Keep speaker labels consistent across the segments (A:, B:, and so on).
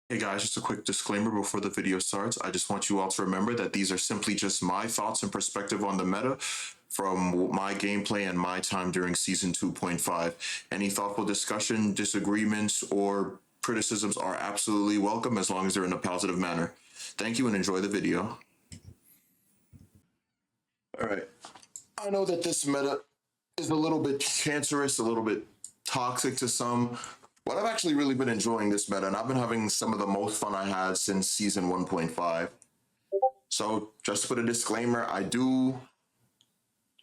A: Hey guys, just a quick disclaimer before the video starts. I just want you all to remember that these are simply just my thoughts and perspective on the meta from my gameplay and my time during Season 2.5. Any thoughtful discussion, disagreements, or criticisms are absolutely welcome as long as they're in a positive manner. Thank you and enjoy the video. Alright, I know that this meta is a little bit cancerous, a little bit toxic to some, but I've actually really been enjoying this meta, and I've been having some of the most fun I had since Season 1.5. So, just to put a disclaimer, I do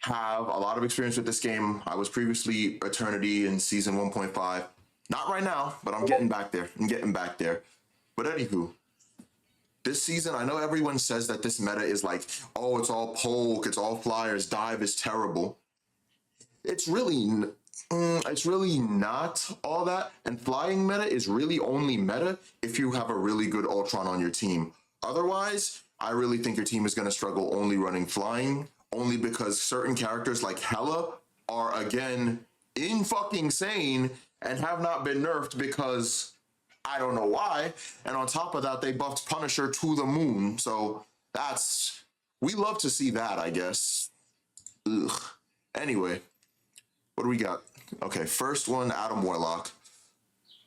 A: have a lot of experience with this game. I was previously Eternity in Season 1.5. Not right now, but I'm getting back there. I'm getting back there. But anywho, this season, I know everyone says that this meta is like, oh, it's all poke, it's all flyers, dive is terrible. It's really it's really not all that. And flying meta is really only meta if you have a really good Ultron on your team. Otherwise, I really think your team is going to struggle only running flying, only because certain characters like Hela are again in fucking sane and have not been nerfed because I don't know why. And on top of that, they buffed Punisher to the moon. So that's, we love to see that, I guess. Ugh. Anyway, what do we got? Okay, first one, Adam Warlock.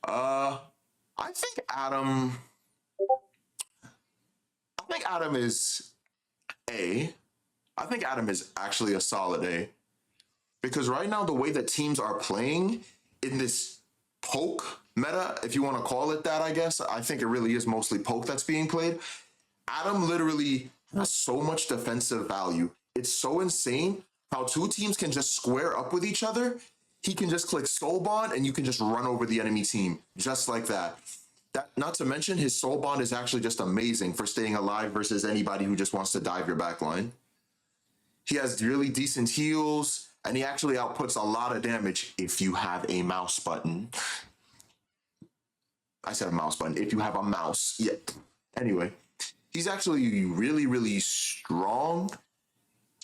A: I think Adam. I think Adam is A. I think Adam is actually a solid A because right now the way that teams are playing in this poke meta, if you want to call it that, I guess I think it really is mostly poke that's being played. Adam literally has so much defensive value. It's so insane how two teams can just square up with each other. He can just click Soul Bond and you can just run over the enemy team just like that. That, not to mention his Soul Bond is actually just amazing for staying alive versus anybody who just wants to dive your backline. He has really decent heals and he actually outputs a lot of damage if you have a mouse button. I said a mouse button. If you have a mouse, yeah. Anyway, he's actually really, really strong.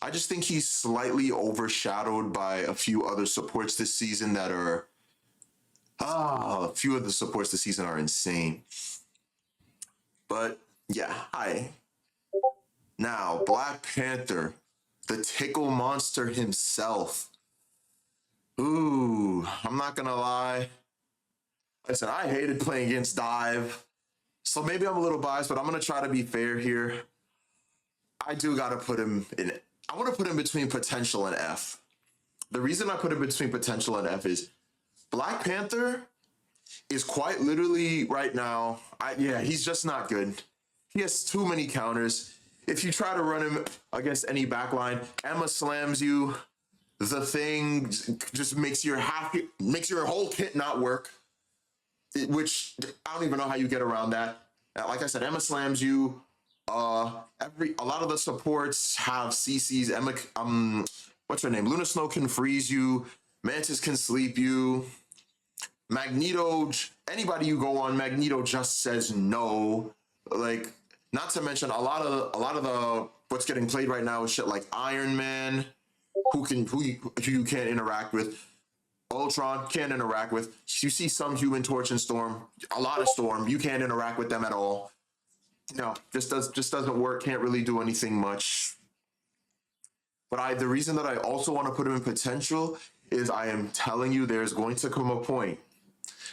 A: I just think he's slightly overshadowed by a few other supports this season that are a few of the supports this season are insane. But yeah, hi. Now, Black Panther, the tickle monster himself. Ooh, I'm not gonna lie. Listen, I hated playing against Dive. So maybe I'm a little biased, but I'm gonna try to be fair here. I do gotta put him in. I want to put him between potential and F. The reason I put him between potential and F is Black Panther is quite literally right now. Yeah, he's just not good. He has too many counters. If you try to run him against any backline, Emma slams you. The thing just makes your whole kit not work. Which I don't even know how you get around that. Like I said, Emma slams you. A lot of the supports have CCs. Emma, what's her name? Luna Snow can freeze you. Mantis can sleep you. Magneto, anybody you go on, Magneto just says no. Like, not to mention a lot of the what's getting played right now is shit like Iron Man, who you can't interact with. Ultron can't interact with. You see some Human Torch and Storm, a lot of Storm. You can't interact with them at all. No, just doesn't work. Can't really do anything much. But the reason that I also want to put him in potential is I am telling you there's going to come a point.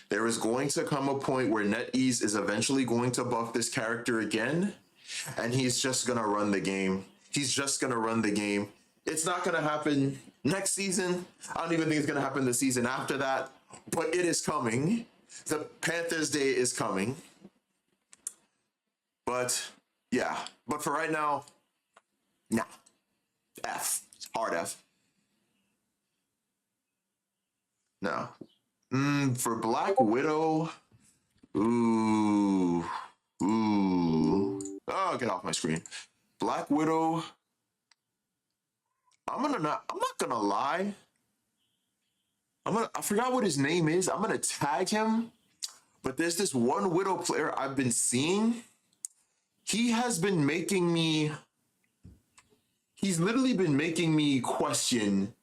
A: There is going to come a point where NetEase is eventually going to buff this character again, and he's just gonna run the game. He's just gonna run the game. It's not gonna happen next season. I don't even think it's gonna happen the season after that, but it is coming. The Panthers Day is coming. But yeah, but for right now, nah, F, hard F. No. For Black Widow, ooh. Oh, get off my screen. Black Widow, I'm not gonna lie. I forgot what his name is. I'm gonna tag him, but there's this one Widow player I've been seeing. He has been making me, he's literally been making me question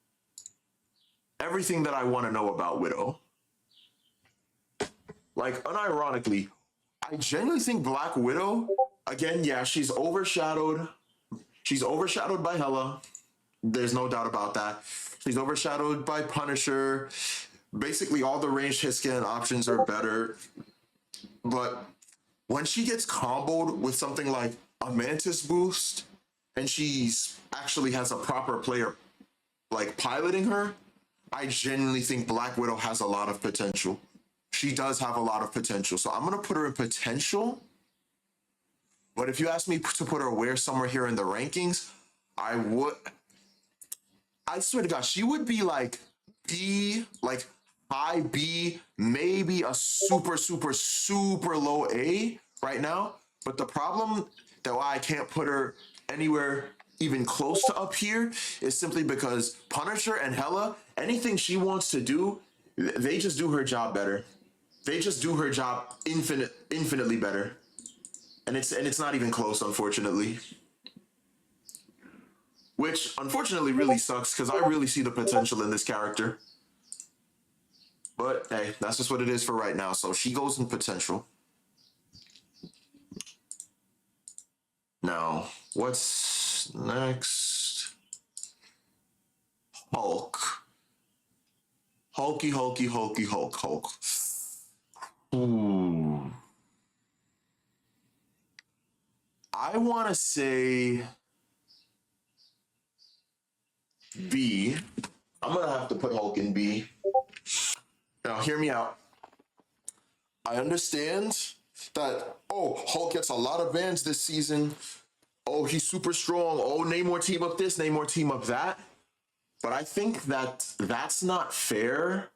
A: everything that I want to know about Widow. Like, unironically, I genuinely think Black Widow, again, yeah, she's overshadowed. She's overshadowed by Hela. There's no doubt about that. She's overshadowed by Punisher. Basically, all the ranged hit scan options are better. But when she gets comboed with something like a Mantis boost, and she's actually has a proper player like piloting her, I genuinely think Black Widow has a lot of potential. She does have a lot of potential. So I'm gonna put her in potential. But if you ask me to put her where somewhere here in the rankings, I would. I swear to God, she would be like B, like high B, maybe a super, super, super low A right now. But the problem that why I can't put her anywhere even close to up here is simply because Punisher and Hela, anything she wants to do, they just do her job better. They just do her job infinitely better. And it's not even close, unfortunately. Which unfortunately really sucks because I really see the potential in this character. But hey, that's just what it is for right now. So she goes in potential. Now, what's next? Hulk. Hulk. Ooh. I want to say B. I'm going to have to put Hulk in B. Now, hear me out. I understand that, oh, Hulk gets a lot of bans this season. Oh, he's super strong. Oh, Namor team up this, Namor team up that. But I think that that's not fair.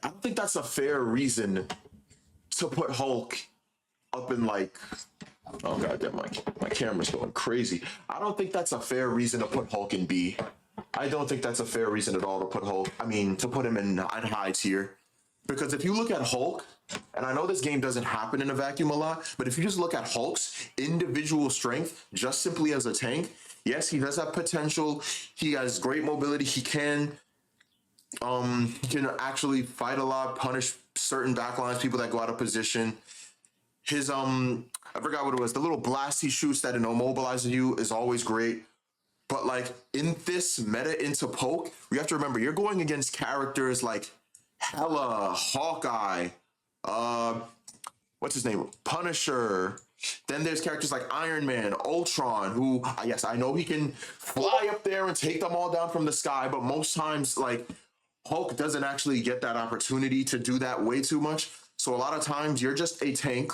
A: I don't think that's a fair reason to put Hulk up in like, oh god damn, my camera's going crazy. I don't think that's a fair reason to put Hulk in B. I don't think that's a fair reason at all to put Hulk. I mean, to put him in high tier. Because if you look at Hulk, and I know this game doesn't happen in a vacuum a lot, but if you just look at Hulk's individual strength, just simply as a tank, yes, he does have potential. He has great mobility. He can actually fight a lot, punish certain backlines, people that go out of position. His I forgot what it was. The little blast he shoots that immobilizes you is always great. But like in this meta into poke, we have to remember you're going against characters like Hela, Hawkeye, what's his name? Punisher. Then there's characters like Iron Man, Ultron, who yes, I know he can fly up there and take them all down from the sky, but most times like Hulk doesn't actually get that opportunity to do that way too much. So a lot of times you're just a tank.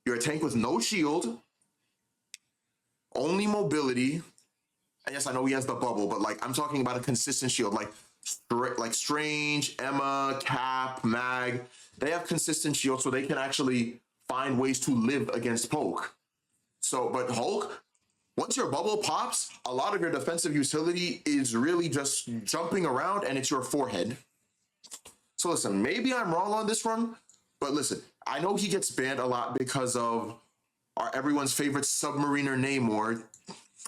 A: You're a tank with no shield, only mobility. And yes, I know he has the bubble, but like I'm talking about a consistent shield, like Strange, Emma, Cap, Mag. They have consistent shields, so they can actually find ways to live against poke. So, but Hulk, once your bubble pops, a lot of your defensive utility is really just jumping around, and it's your forehead. So listen, maybe I'm wrong on this one, but listen, I know he gets banned a lot because of our everyone's favorite submariner Namor,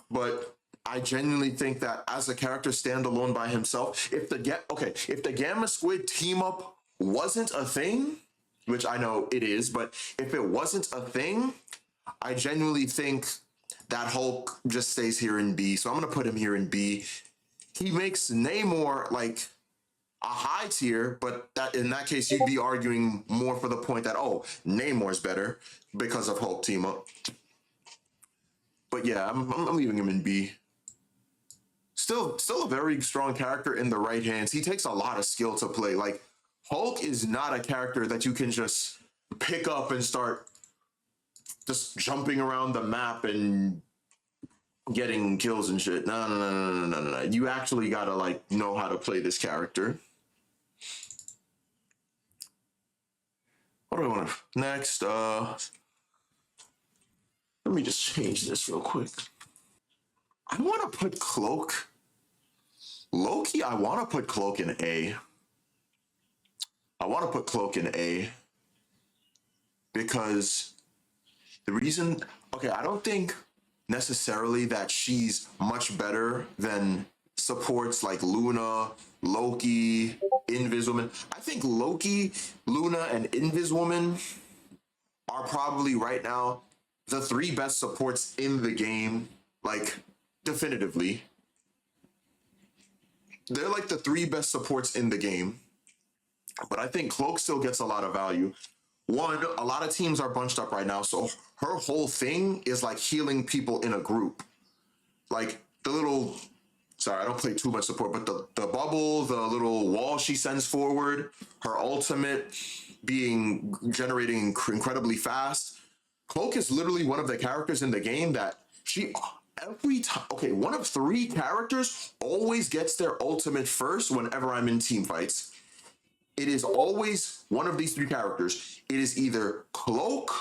A: but I genuinely think that as a character standalone by himself, if the Gamma Squid team up wasn't a thing, which I know it is, but if it wasn't a thing, I genuinely think that Hulk just stays here in B. So I'm gonna put him here in B. He makes Namor like a high tier, but that in that case you'd be arguing more for the point that oh, Namor's better because of Hulk team up. But yeah, I'm leaving him in B. Still a very strong character in the right hands. He takes a lot of skill to play. Like Hulk is not a character that you can just pick up and start just jumping around the map and getting kills and shit. No. You actually gotta like know how to play this character. What do I want to next? Let me just change this real quick. I want to put Cloak. Loki, I want to put Cloak in A. I want to put Cloak in A because the reason, okay, I don't think necessarily that she's much better than supports like Luna, Loki, Inviswoman. I think Loki, Luna, and Inviswoman are probably right now the three best supports in the game, like definitively. They're like the three best supports in the game. But I think Cloak still gets a lot of value. One, a lot of teams are bunched up right now, so her whole thing is like healing people in a group. Like the little, sorry, I don't play too much support, but the bubble, the little wall she sends forward, her ultimate being generating incredibly fast. Cloak is literally one of the characters in the game that she every time, okay, one of three characters always gets their ultimate first whenever I'm in team fights. It is always one of these three characters. It is either Cloak,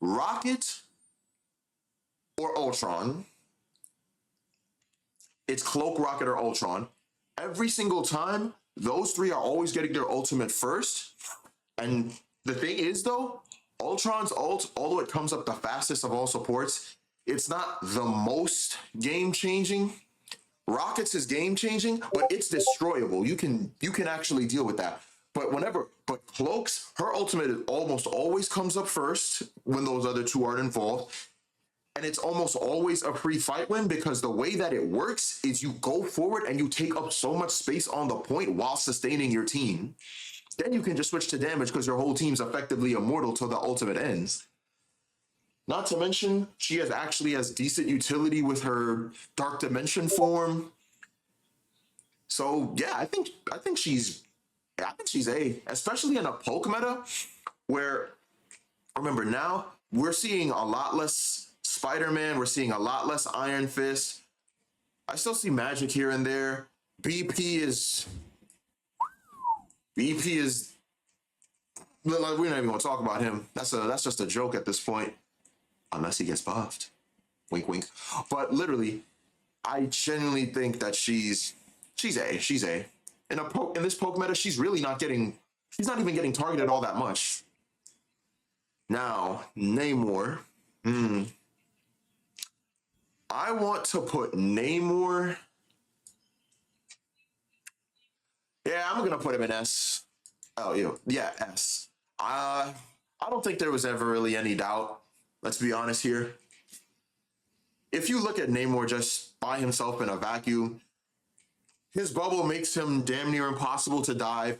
A: Rocket, or Ultron. It's Cloak, Rocket, or Ultron. Every single time, those three are always getting their ultimate first. And the thing is, though, Ultron's ult, although it comes up the fastest of all supports, it's not the most game changing. Rockets is game changing, but it's destroyable. You can actually deal with that. But Cloak's, her ultimate almost always comes up first when those other two aren't involved. And it's almost always a free fight win because the way that it works is you go forward and you take up so much space on the point while sustaining your team. Then you can just switch to damage because your whole team's effectively immortal till the ultimate ends. Not to mention, she has decent utility with her Dark Dimension form. So yeah, I think she's A, especially in a poke meta where, remember, now we're seeing a lot less Spider-Man, we're seeing a lot less Iron Fist. I still see Magic here and there. BP is we're not even gonna talk about him. That's just a joke at this point, unless he gets buffed. Wink, wink. But literally, I genuinely think that she's A. She's A. In this poke meta, she's not even getting targeted all that much. Now, Namor. I want to put Namor. Yeah, I'm gonna put him in S. Oh, yeah, S. I don't think there was ever really any doubt. Let's be honest here. If you look at Namor just by himself in a vacuum, his bubble makes him damn near impossible to dive.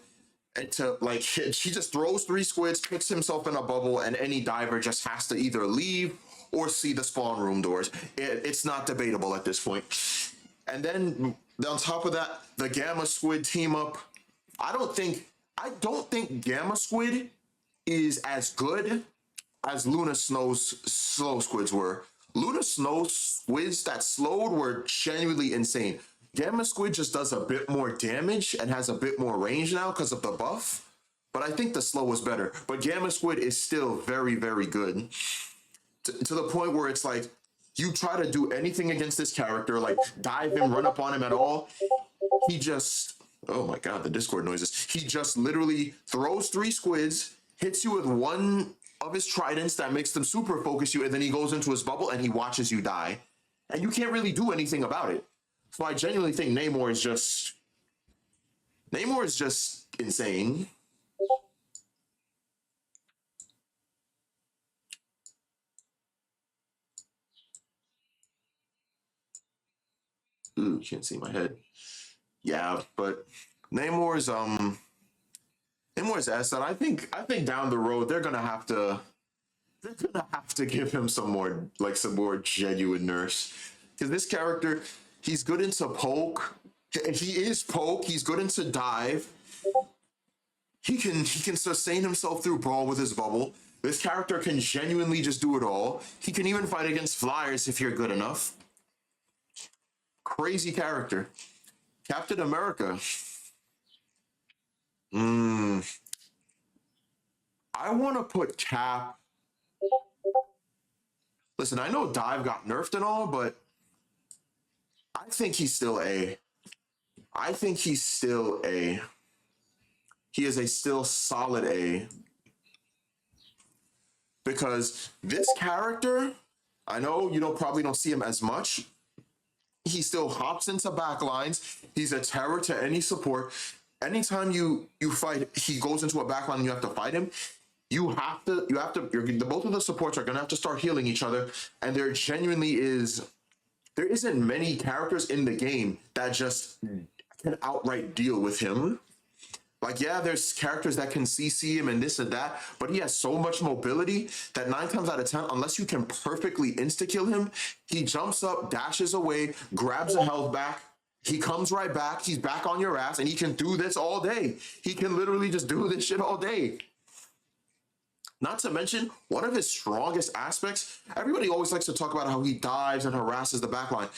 A: And to like hit, he just throws three squids, puts himself in a bubble, and any diver just has to either leave or see the spawn room doors. It's not debatable at this point. And then on top of that, the Gamma Squid team up. I don't think Gamma Squid is as good as Luna Snow's slow squids were. Luna Snow's squids that slowed were genuinely insane. Gamma Squid just does a bit more damage and has a bit more range now because of the buff. But I think the slow was better. But Gamma Squid is still very, very good. To the point where it's like, you try to do anything against this character, like dive him, run up on him at all, he just, oh my god, the Discord noises. He just literally throws three squids, hits you with one of his tridents that makes them super focus you, and then he goes into his bubble and he watches you die. And you can't really do anything about it. So I genuinely think Namor is just insane. Ooh, you can't see my head. Yeah, but Namor's Namor's asset. I think down the road they're gonna have to give him some more genuine nerfs. Because this character, he's good into poke. He is poke. He's good into dive. He can sustain himself through brawl with his bubble. This character can genuinely just do it all. He can even fight against flyers if you're good enough. Crazy character. Captain America. I want to put Cap. Listen, I know Dive got nerfed and all, but I think he's still A. I think he's still A. He is a still solid A. Because this character, I know you probably don't see him as much. He still hops into backlines. He's a terror to any support. Anytime you fight, he goes into a backline and you have to fight him. the both of the supports are gonna have to start healing each other, and there isn't many characters in the game that just can outright deal with him. Like, yeah, there's characters that can CC him and this and that, but he has so much mobility that 9 times out of 10, unless you can perfectly insta-kill him, he jumps up, dashes away, grabs a health back, he comes right back, he's back on your ass, and he can do this all day. He can literally just do this shit all day. Not to mention, one of his strongest aspects, everybody always likes to talk about how he dives and harasses the backline.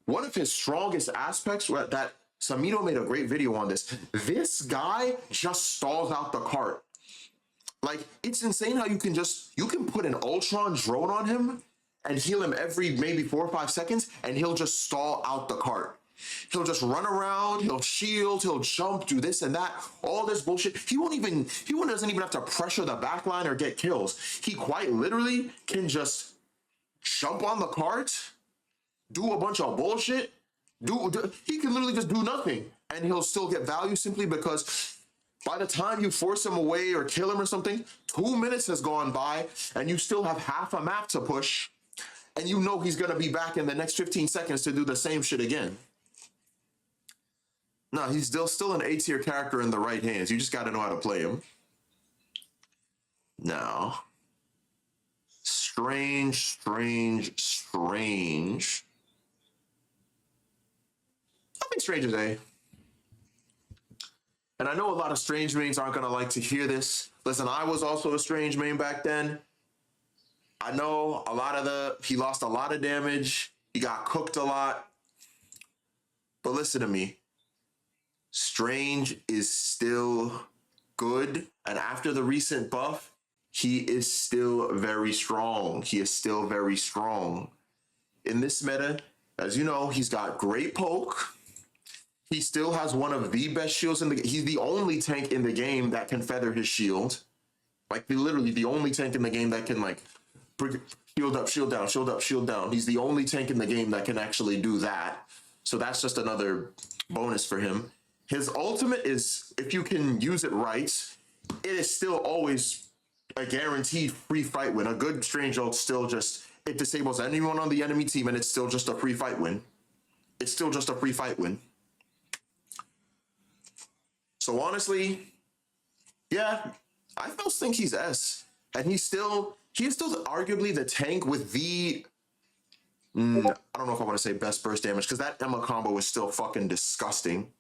A: One of his strongest aspects that Samito made a great video on this. This guy just stalls out the cart. Like, it's insane how you can put an Ultron drone on him and heal him every maybe 4 or 5 seconds, and he'll just stall out the cart. He'll just run around, he'll shield, he'll jump, do this and that, all this bullshit. He doesn't even have to pressure the backline or get kills. He quite literally can just jump on the cart, do a bunch of bullshit, he can literally just do nothing, and he'll still get value simply because by the time you force him away or kill him or something, 2 minutes has gone by, and you still have half a map to push, and you know he's gonna be back in the next 15 seconds to do the same shit again. No, he's still an A-tier character in the right hands. You just got to know how to play him. Now, strange. I think strange is A. And I know a lot of strange mains aren't going to like to hear this. Listen, I was also a strange main back then. I know he lost a lot of damage. He got cooked a lot. But listen to me. Strange is still good, and after the recent buff, he is still very strong. He is still very strong. In this meta, as you know, he's got great poke. He still has one of the best shields in the game. He's the only tank in the game that can feather his shield. Like, literally the only tank in the game that can, like, shield up, shield down, shield up, shield down. He's the only tank in the game that can actually do that. So that's just another bonus for him. His ultimate is, if you can use it right, it is still always a guaranteed free fight win. A good strange ult still just, it disables anyone on the enemy team, and it's still just a free fight win. It's still just a free fight win. So honestly, yeah, I still think he's S. And he is still arguably the tank with the, I don't know if I want to say best burst damage, because that Emma combo is still fucking disgusting.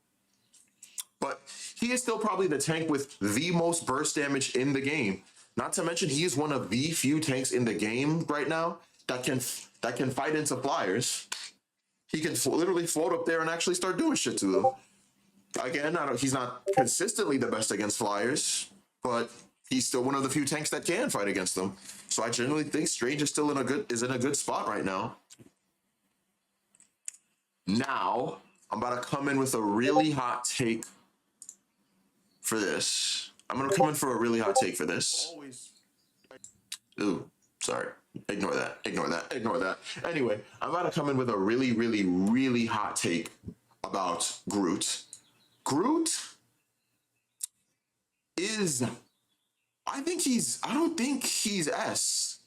A: But he is still probably the tank with the most burst damage in the game. Not to mention, he is one of the few tanks in the game right now that can fight into flyers. He can literally float up there and actually start doing shit to them. Again, he's not consistently the best against flyers, but he's still one of the few tanks that can fight against them. So I genuinely think Strange is still in a good spot right now. Now, I'm about to come in with a really hot take for this. I'm going to come in for a really hot take for this. Ooh, sorry. Ignore that. Anyway, I'm about to come in with a really, really, really hot take about Groot. Groot is, I don't think he's S.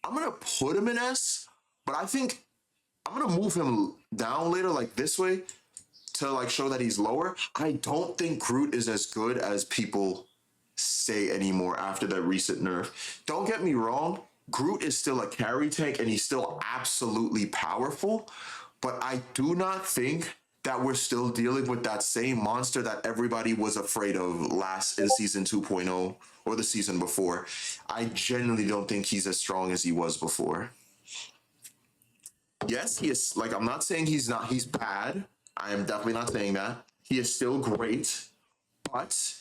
A: I'm going to put him in S, but I think I'm going to move him down later, like this way, to like show that he's lower. I don't think Groot is as good as people say anymore after that recent nerf. Don't get me wrong, Groot is still a carry tank and he's still absolutely powerful, but I do not think that we're still dealing with that same monster that everybody was afraid of last in season 2.0 or the season before. I genuinely don't think he's as strong as he was before. Yes, he is, like, I'm not saying he's bad. I am definitely not saying that. He is still great, but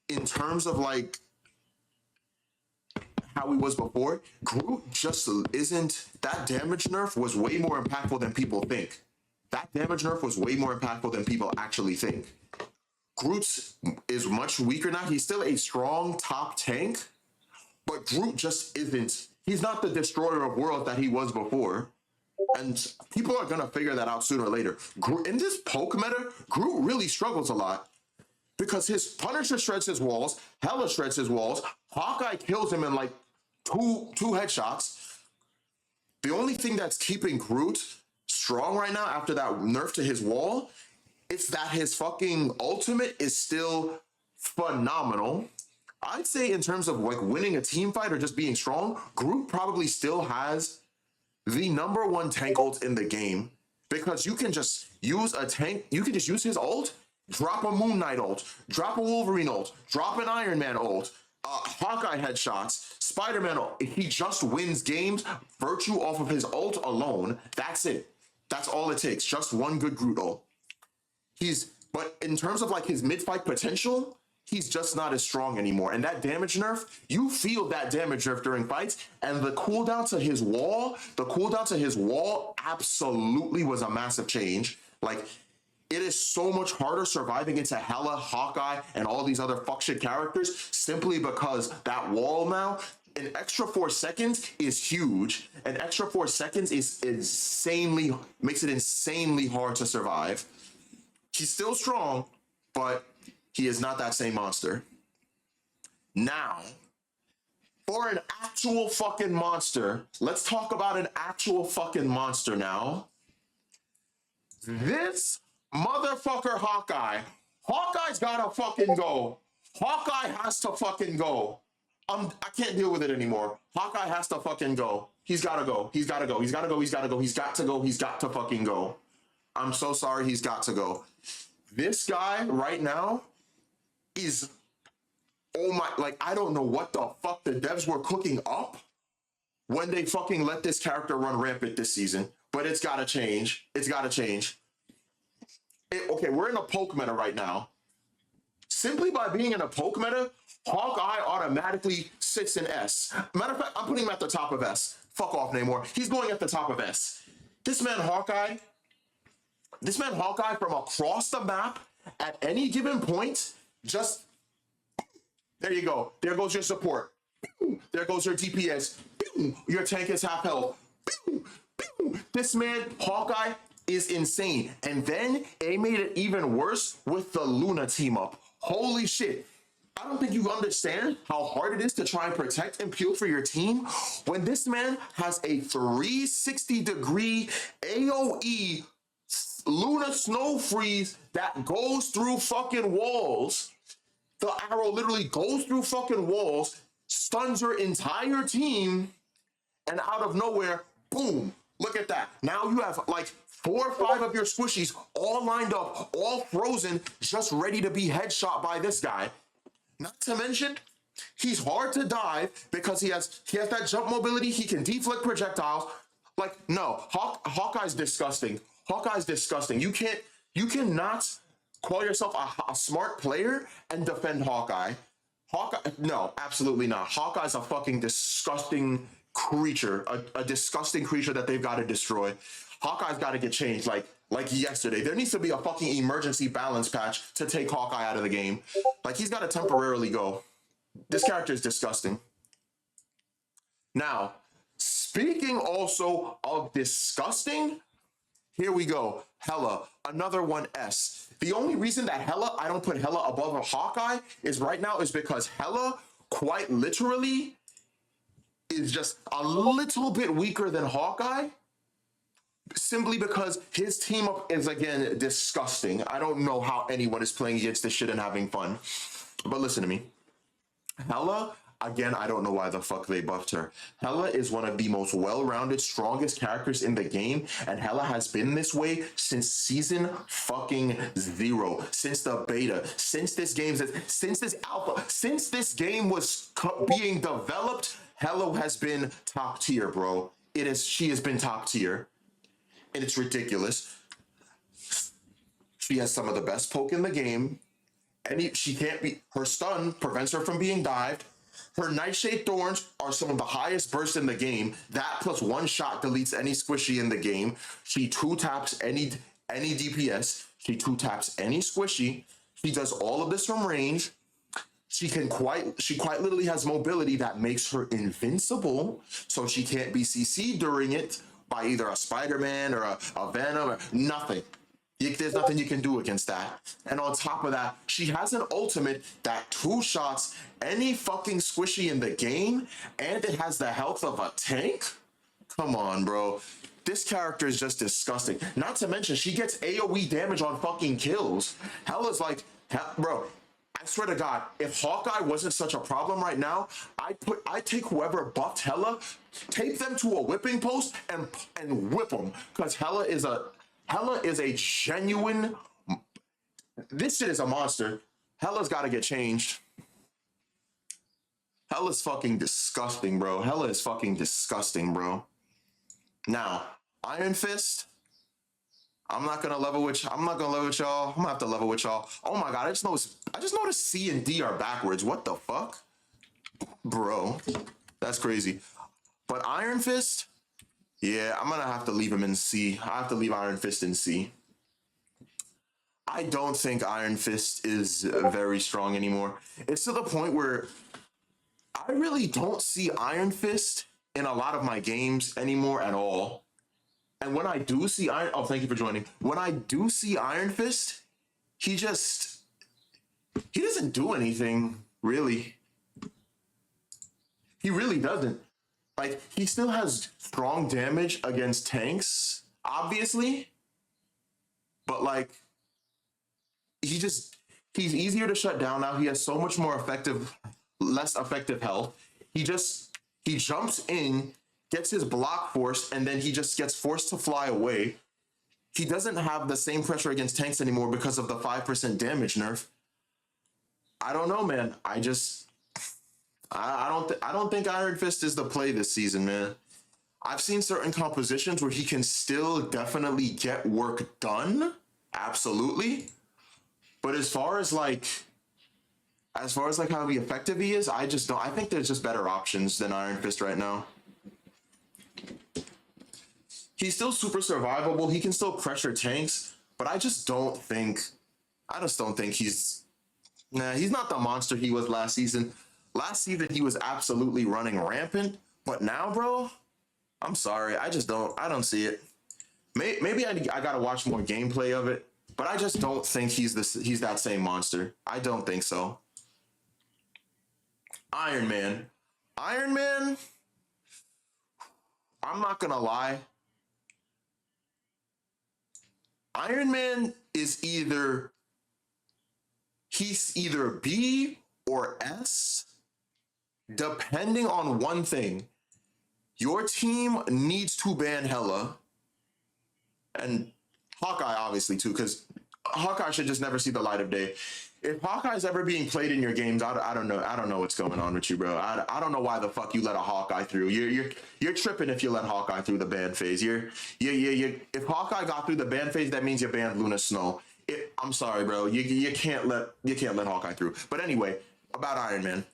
A: in terms of like how he was before, Groot just isn't. That damage nerf was way more impactful than people think. That damage nerf was way more impactful than people actually think. Groot is much weaker now. He's still a strong top tank, but Groot just isn't. He's not the destroyer of worlds that he was before. And people are going to figure that out sooner or later. In this poke meta, Groot really struggles a lot. because his Punisher shreds his walls, Hela shreds his walls, Hawkeye kills him in like two headshots. The only thing that's keeping Groot strong right now after that nerf to his wall, it's that his fucking ultimate is still phenomenal. I'd say in terms of like winning a team fight or just being strong, Groot probably still has the number one tank ult in the game, because you can just use a tank, you can just use his ult, drop a Moon Knight ult, drop a Wolverine ult, drop an Iron Man ult, Hawkeye headshots, Spider-Man ult. He just wins games virtue off of his ult alone. That's it. That's all it takes. Just one good Groot ult. But in terms of like his mid-fight potential, he's just not as strong anymore. And that damage nerf, you feel that damage nerf during fights. And the cooldown to his wall absolutely was a massive change. Like, it is so much harder surviving into Hela, Hawkeye, and all these other fuck shit characters simply because that wall now, an extra 4 seconds is huge. An extra 4 seconds is makes it insanely hard to survive. He's still strong, but he is not that same monster. Now, for an actual fucking monster, let's talk about an actual fucking monster now. This motherfucker Hawkeye. Hawkeye's gotta fucking go. Hawkeye has to fucking go. I can't deal with it anymore. Hawkeye has to fucking go. He's gotta go. He's gotta go. He's gotta go. He's gotta go. He's got to go. He's got to fucking go. I'm so sorry. He's got to go. This guy right now is, oh my, like, I don't know what the fuck the devs were cooking up when they fucking let this character run rampant this season. But it's gotta change. It's gotta change. Okay, we're in a poke meta right now. Simply by being in a poke meta, Hawkeye automatically sits in S. Matter of fact, I'm putting him at the top of S. Fuck off, Namor. He's going at the top of S. This man Hawkeye from across the map at any given point, just, there you go. There goes your support. There goes your DPS. Your tank is half health. This man, Hawkeye, is insane. And then they made it even worse with the Luna team up. Holy shit. I don't think you understand how hard it is to try and protect and peel for your team when this man has a 360-degree AoE Luna snow freeze that goes through fucking walls. The arrow literally goes through fucking walls, stuns your entire team, and out of nowhere, boom, look at that. Now you have like 4 or 5 of your squishies all lined up, all frozen, just ready to be headshot by this guy. Not to mention, he's hard to dive because he has that jump mobility. He can deflect projectiles. Like, no, Hawkeye's disgusting. Hawkeye's disgusting. You cannot call yourself a smart player and defend Hawkeye. No, absolutely not. Hawkeye's a fucking disgusting creature, a disgusting creature that they've got to destroy. Hawkeye's got to get changed like yesterday. There needs to be a fucking emergency balance patch to take Hawkeye out of the game. Like, he's got to temporarily go. This character is disgusting. Now, speaking also of disgusting, here we go. Hela, another one S. The only reason that I don't put Hela above a Hawkeye is because Hela quite literally is just a little bit weaker than Hawkeye, simply because his team up is, again, disgusting. I don't know how anyone is playing against this shit and having fun. But listen to me. Hela, again, I don't know why the fuck they buffed her. Hela is one of the most well-rounded, strongest characters in the game, and Hela has been this way since season fucking 0, since the beta, since this alpha, since this game was being developed. Hela has been top tier, bro. She has been top tier, and it's ridiculous. She has some of the best poke in the game, and her stun prevents her from being dived. Her Nightshade Thorns are some of the highest bursts in the game. That plus one shot deletes any squishy in the game. She 2-taps any DPS. She 2-taps any squishy. She does all of this from range. She quite literally has mobility that makes her invincible, so she can't be CC'd during it by either a Spider-Man or a Venom or nothing. There's nothing you can do against that. And on top of that, she has an ultimate that two shots any fucking squishy in the game, and it has the health of a tank? Come on, bro. This character is just disgusting. Not to mention, she gets AoE damage on fucking kills. Hella's like, bro, I swear to God, if Hawkeye wasn't such a problem right now, I'd take whoever buffed Hella, take them to a whipping post and whip them. Because Hella is a genuine. This shit is a monster. Hella's got to get changed. Hella's fucking disgusting, bro. Hella is fucking disgusting, bro. Now, Iron Fist. I'm not gonna level with y'all. I'm gonna have to level with y'all. Oh my god, I just noticed C and D are backwards. What the fuck? Bro. That's crazy. But Iron Fist, yeah, I'm gonna have to leave him in C. I have to leave Iron Fist in C. I don't think Iron Fist is very strong anymore. It's to the point where I really don't see Iron Fist in a lot of my games anymore at all. And when I do see oh, thank you for joining. When I do see Iron Fist, he doesn't do anything, really. He really doesn't. Like, he still has strong damage against tanks, obviously. But, like, he's easier to shut down now. He has so much more less effective health. He jumps in, gets his block forced, and then he just gets forced to fly away. He doesn't have the same pressure against tanks anymore because of the 5% damage nerf. I don't know, man. I don't think Iron Fist is the play this season, man. I've seen certain compositions where he can still definitely get work done, absolutely. But as far as like how effective he is, I just don't. I think there's just better options than Iron Fist right now. He's still super survivable. He can still pressure tanks, but I just don't think he's not the monster he was last season. Last season he was absolutely running rampant, but now, bro, I'm sorry, I don't see it. Maybe I gotta watch more gameplay of it, but I just don't think he's that same monster. I don't think so. Iron Man, I'm not gonna lie. Iron Man is either B or S, depending on one thing. Your team needs to ban Hella, and Hawkeye obviously too, because Hawkeye should just never see the light of day. If Hawkeye's ever being played in your games, I don't know what's going on with you, bro. I don't know why the fuck you let a Hawkeye through. You're tripping if you let Hawkeye through the ban phase. If Hawkeye got through the ban phase, that means you banned Luna Snow. I'm sorry, bro. You can't let Hawkeye through. But anyway, about Iron Man,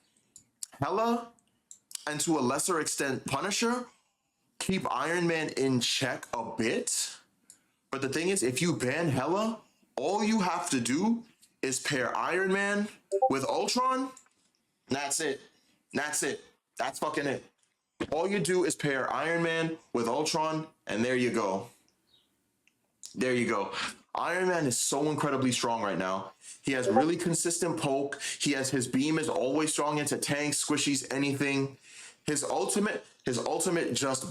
A: Hella, and to a lesser extent Punisher, keep Iron Man in check a bit. But the thing is, if you ban Hella, all you have to do is pair Iron Man with Ultron. That's it. That's fucking it. All you do is pair Iron Man with Ultron, and there you go. Iron Man is so incredibly strong right now. He has really consistent poke. His beam is always strong into tanks, squishies, anything. His ultimate just,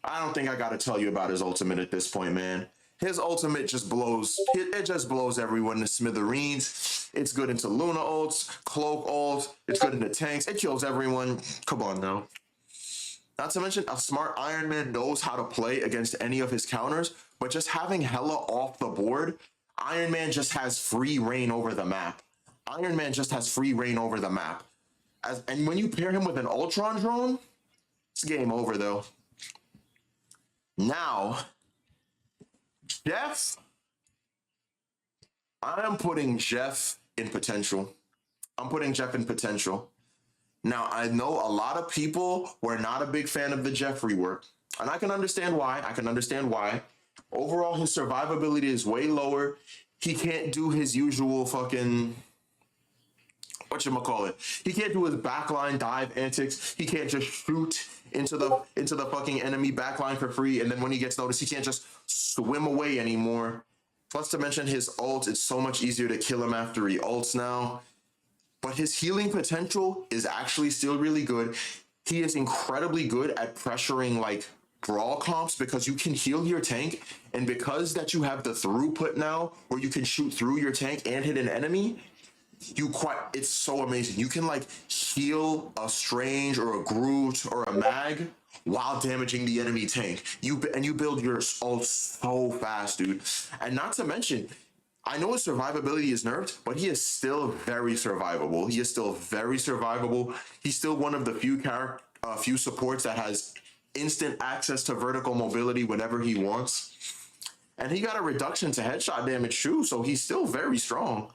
A: I don't think I gotta tell you about his ultimate at this point, man. His ultimate just blows. It just blows everyone to smithereens. It's good into Luna ults, Cloak ults. It's good into tanks. It kills everyone. Come on now. Not to mention, a smart Iron Man knows how to play against any of his counters, but just having Hella off the board, Iron Man just has free reign over the map. And when you pair him with an Ultron drone, it's game over though. Now, Jeff, I am putting Jeff in potential. Now, I know a lot of people were not a big fan of the Jeff rework, and I can understand why. Overall, his survivability is way lower. He can't do his usual fucking, whatchamacallit. He can't do his backline dive antics. He can't just shoot into the fucking enemy backline for free, and then when he gets noticed, he can't just swim away anymore. Plus to mention his ult, it's so much easier to kill him after he ults now. But his healing potential is actually still really good. He is incredibly good at pressuring like brawl comps because you can heal your tank, and because that you have the throughput now where you can shoot through your tank and hit an enemy, it's so amazing. You can like heal a Strange or a Groot or a Mag while damaging the enemy tank. You build your ult so fast, dude. And not to mention, I know his survivability is nerfed, but he is still very survivable. He is still very survivable. He's still one of the few supports that has instant access to vertical mobility whenever he wants. And he got a reduction to headshot damage too, so he's still very strong.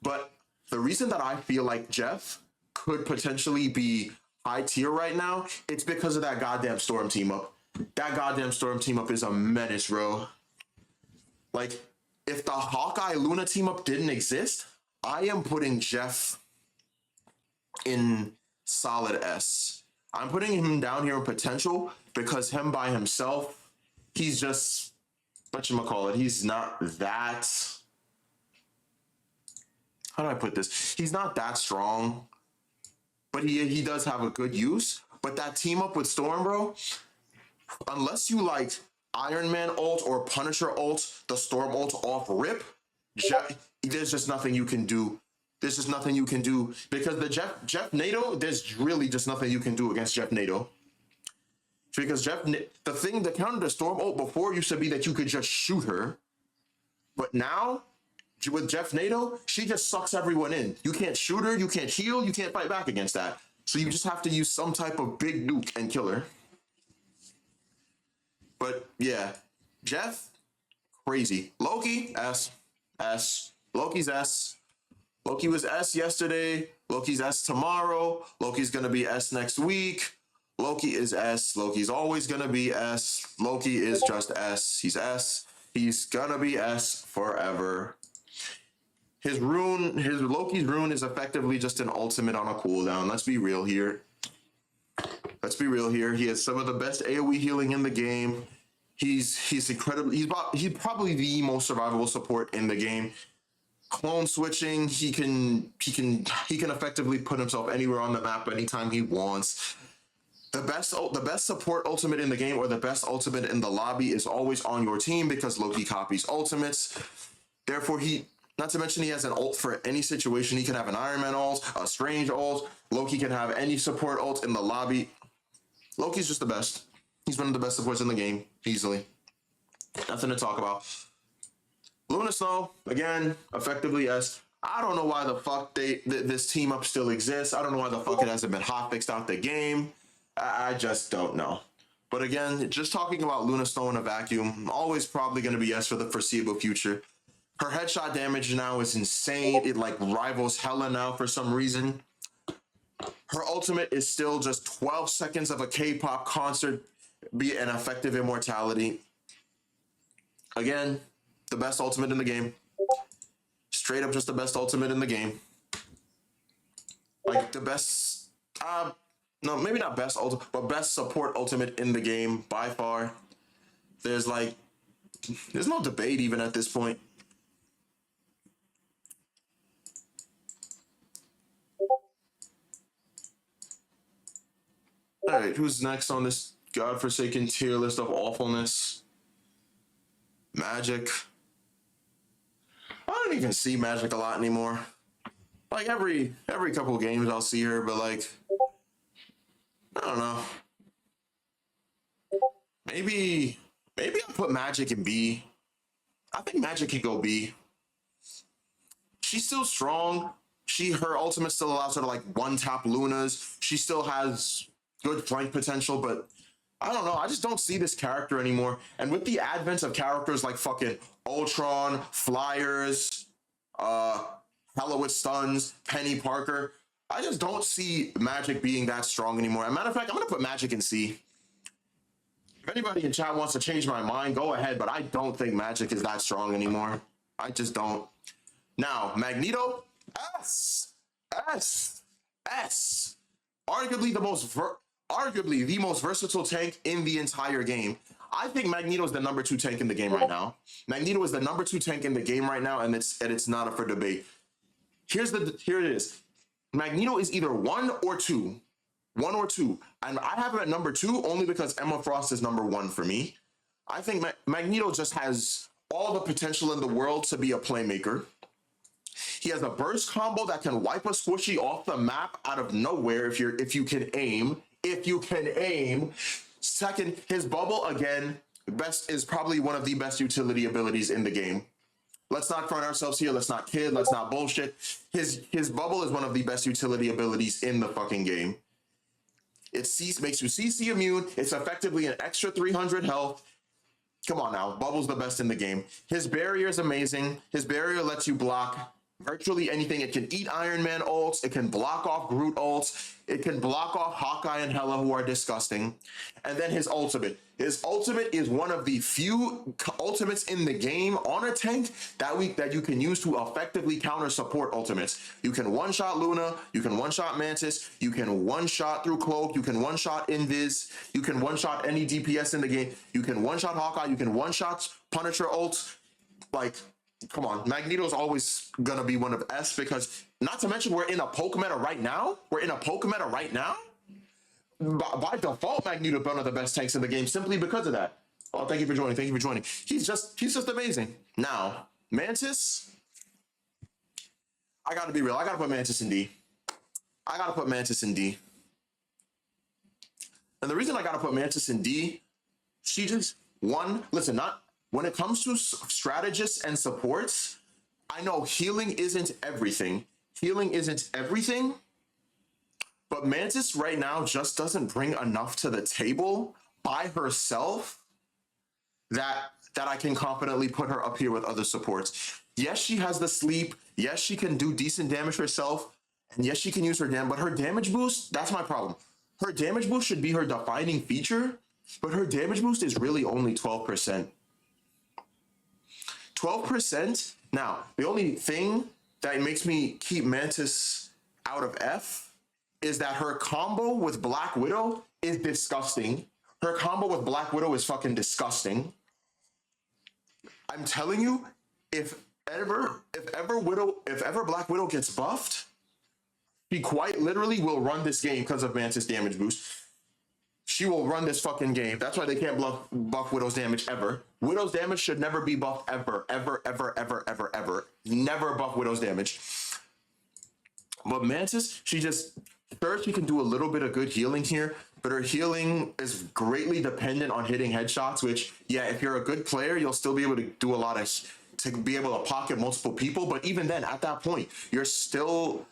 A: But the reason that I feel like Jeff could potentially be high tier right now, it's because of that goddamn Storm team up. That goddamn Storm team up is a menace, bro. Like, if the Hawkeye Luna team up didn't exist, I am putting Jeff in solid S. I'm putting him down here in potential because him by himself, he's just, whatchamacallit, he's not that, how do I put this? He's not that strong, but he does have a good use. But that team up with Storm, bro, unless you like Iron Man ult or Punisher ult, the Storm ult off rip, there's just nothing you can do. There's just nothing you can do because the Jeff NATO, there's really just nothing you can do against Jeff NATO. Because the counter to Storm ult before used to be that you could just shoot her, but now with Jeff NATO, she just sucks everyone in. You can't shoot her, you can't heal, you can't fight back against that. So you just have to use some type of big nuke and kill her. But yeah, Jeff, crazy. Loki, S. Loki's S. Loki was S yesterday. Loki's S tomorrow. Loki's gonna be S next week. Loki is S. Loki's always gonna be S. Loki is just S. He's S. He's gonna be S forever. His Loki's rune is effectively just an ultimate on a cooldown. Let's be real here. He has some of the best AoE healing in the game. He's incredibly. He's probably the most survivable support in the game. Clone switching, he can effectively put himself anywhere on the map anytime he wants. The best support ultimate in the game, or the best ultimate in the lobby, is always on your team because Loki copies ultimates. Therefore, not to mention he has an ult for any situation. He can have an Iron Man ult, a Strange ult. Loki can have any support ult in the lobby. Loki's just the best. He's one of the best supports in the game, easily. Nothing to talk about. Luna Snow, again, effectively S. I don't know why the fuck this team up still exists. I don't know why the fuck it hasn't been hotfixed out the game. I just don't know. But again, just talking about Luna Snow in a vacuum, always probably going to be S for the foreseeable future. Her headshot damage now is insane. It like rivals Hela now for some reason. Her ultimate is still just 12 seconds of a K-pop concert, be an effective immortality. Again, the best ultimate in the game. Straight up just the best ultimate in the game. Like the best, no, maybe not best ultimate, but best support ultimate in the game by far. There's no debate even at this point. All right, who's next on this godforsaken tier list of awfulness? Magic. I don't even see Magic a lot anymore. Like every couple of games I'll see her, but like, I don't know. Maybe I'll put Magic in B. I think Magic can go B. She's still strong. Her ultimate still allows her to like one tap Lunas. She still has good flank potential, but I don't know. I just don't see this character anymore. And with the advent of characters like fucking Ultron, Flyers, Hella with Stuns, Penny Parker, I just don't see Magic being that strong anymore. As a matter of fact, I'm going to put Magic in C. If anybody in chat wants to change my mind, go ahead, but I don't think Magic is that strong anymore. I just don't. Now, Magneto, S. Arguably the most versatile tank in the entire game. I think Magneto is the number 2 tank in the game right now. Magneto is the number 2 tank in the game right now, and it's not up for debate. Here it is. Magneto is either 1 or 2. 1 or 2. And I have him at number 2 only because Emma Frost is number 1 for me. I think Magneto just has all the potential in the world to be a playmaker. He has a burst combo that can wipe a squishy off the map out of nowhere if you can aim. If you can aim. Second, his bubble again is probably one of the best utility abilities in the game. Let's not front ourselves here. Let's not kid. Let's not bullshit. His bubble is one of the best utility abilities in the fucking game. It makes you CC immune. It's effectively an extra 300 health. Come on now. Bubble's the best in the game. His barrier is amazing. His barrier lets you block virtually anything. It can eat Iron Man ults. It can block off Groot ults. It can block off Hawkeye and Hela, who are disgusting. And then his ultimate. His ultimate is one of the few ultimates in the game on a tank that you can use to effectively counter support ultimates. You can one-shot Luna. You can one-shot Mantis. You can one-shot through Cloak. You can one-shot Invis. You can one-shot any DPS in the game. You can one-shot Hawkeye. You can one-shot Punisher ult. Like, come on, Magneto's always gonna be one of S because, not to mention, we're in a poke meta right now. By default, Magneto one of the best tanks in the game simply because of that. Oh, thank you for joining. Thank you for joining. He's just amazing. Now, Mantis, I gotta be real. I gotta put Mantis in D. And the reason I gotta put Mantis in D, she just not when it comes to strategists and supports, I know healing isn't everything. But Mantis right now just doesn't bring enough to the table by herself that I can confidently put her up here with other supports. Yes, she has the sleep. Yes, she can do decent damage herself. And yes, she can use her damage, but her damage boost, that's my problem. Her damage boost should be her defining feature, but her damage boost is really only 12%. 12%. Now, the only thing that makes me keep Mantis out of F is that her combo with Black Widow is disgusting. Her combo with Black Widow is fucking disgusting. I'm telling you, if ever Black Widow gets buffed, she quite literally will run this game because of Mantis damage boost. She will run this fucking game. That's why they can't buff Widow's damage ever. Widow's damage should never be buffed ever. Never buff Widow's damage. But Mantis, she can do a little bit of good healing here, but her healing is greatly dependent on hitting headshots, which, yeah, if you're a good player, you'll still be able to do a lot to be able to pocket multiple people. But even then, at that point, I still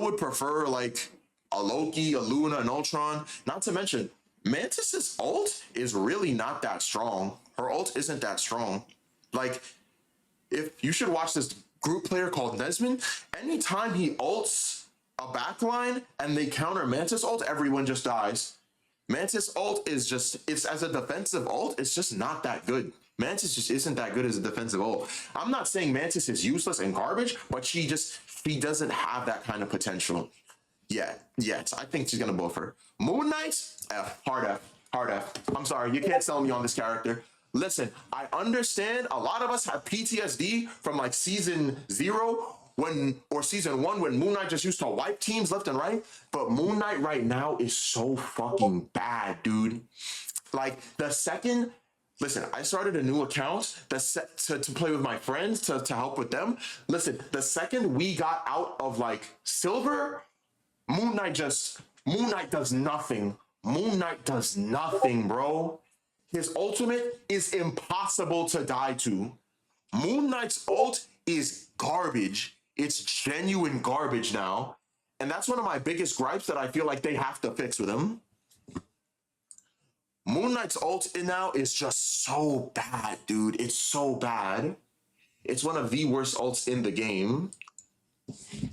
A: would prefer like a Loki, a Luna, an Ultron. Not to mention, Mantis's ult is really not that strong. Her ult isn't that strong. Like, if you should watch this group player called Nesmond, anytime he ults a backline and they counter Mantis ult, everyone just dies. Mantis ult is it's as a defensive ult, it's just not that good. Mantis just isn't that good as a defensive ult. I'm not saying Mantis is useless and garbage, but she doesn't have that kind of potential. Yet. I think she's gonna buff her. Moon Knight, F, hard F. I'm sorry, you can't sell me on this character. Listen, I understand a lot of us have PTSD from like season 0 or season 1 when Moon Knight just used to wipe teams left and right. But Moon Knight right now is so fucking bad, dude. Like listen, I started a new account to play with my friends to help with them. Listen, the second we got out of like silver, Moon Knight does nothing. Moon Knight does nothing, bro. His ultimate is impossible to die to. Moon Knight's ult is garbage. It's genuine garbage now. And that's one of my biggest gripes that I feel like they have to fix with him. Moon Knight's ult now is just so bad, dude. It's so bad. It's one of the worst ults in the game.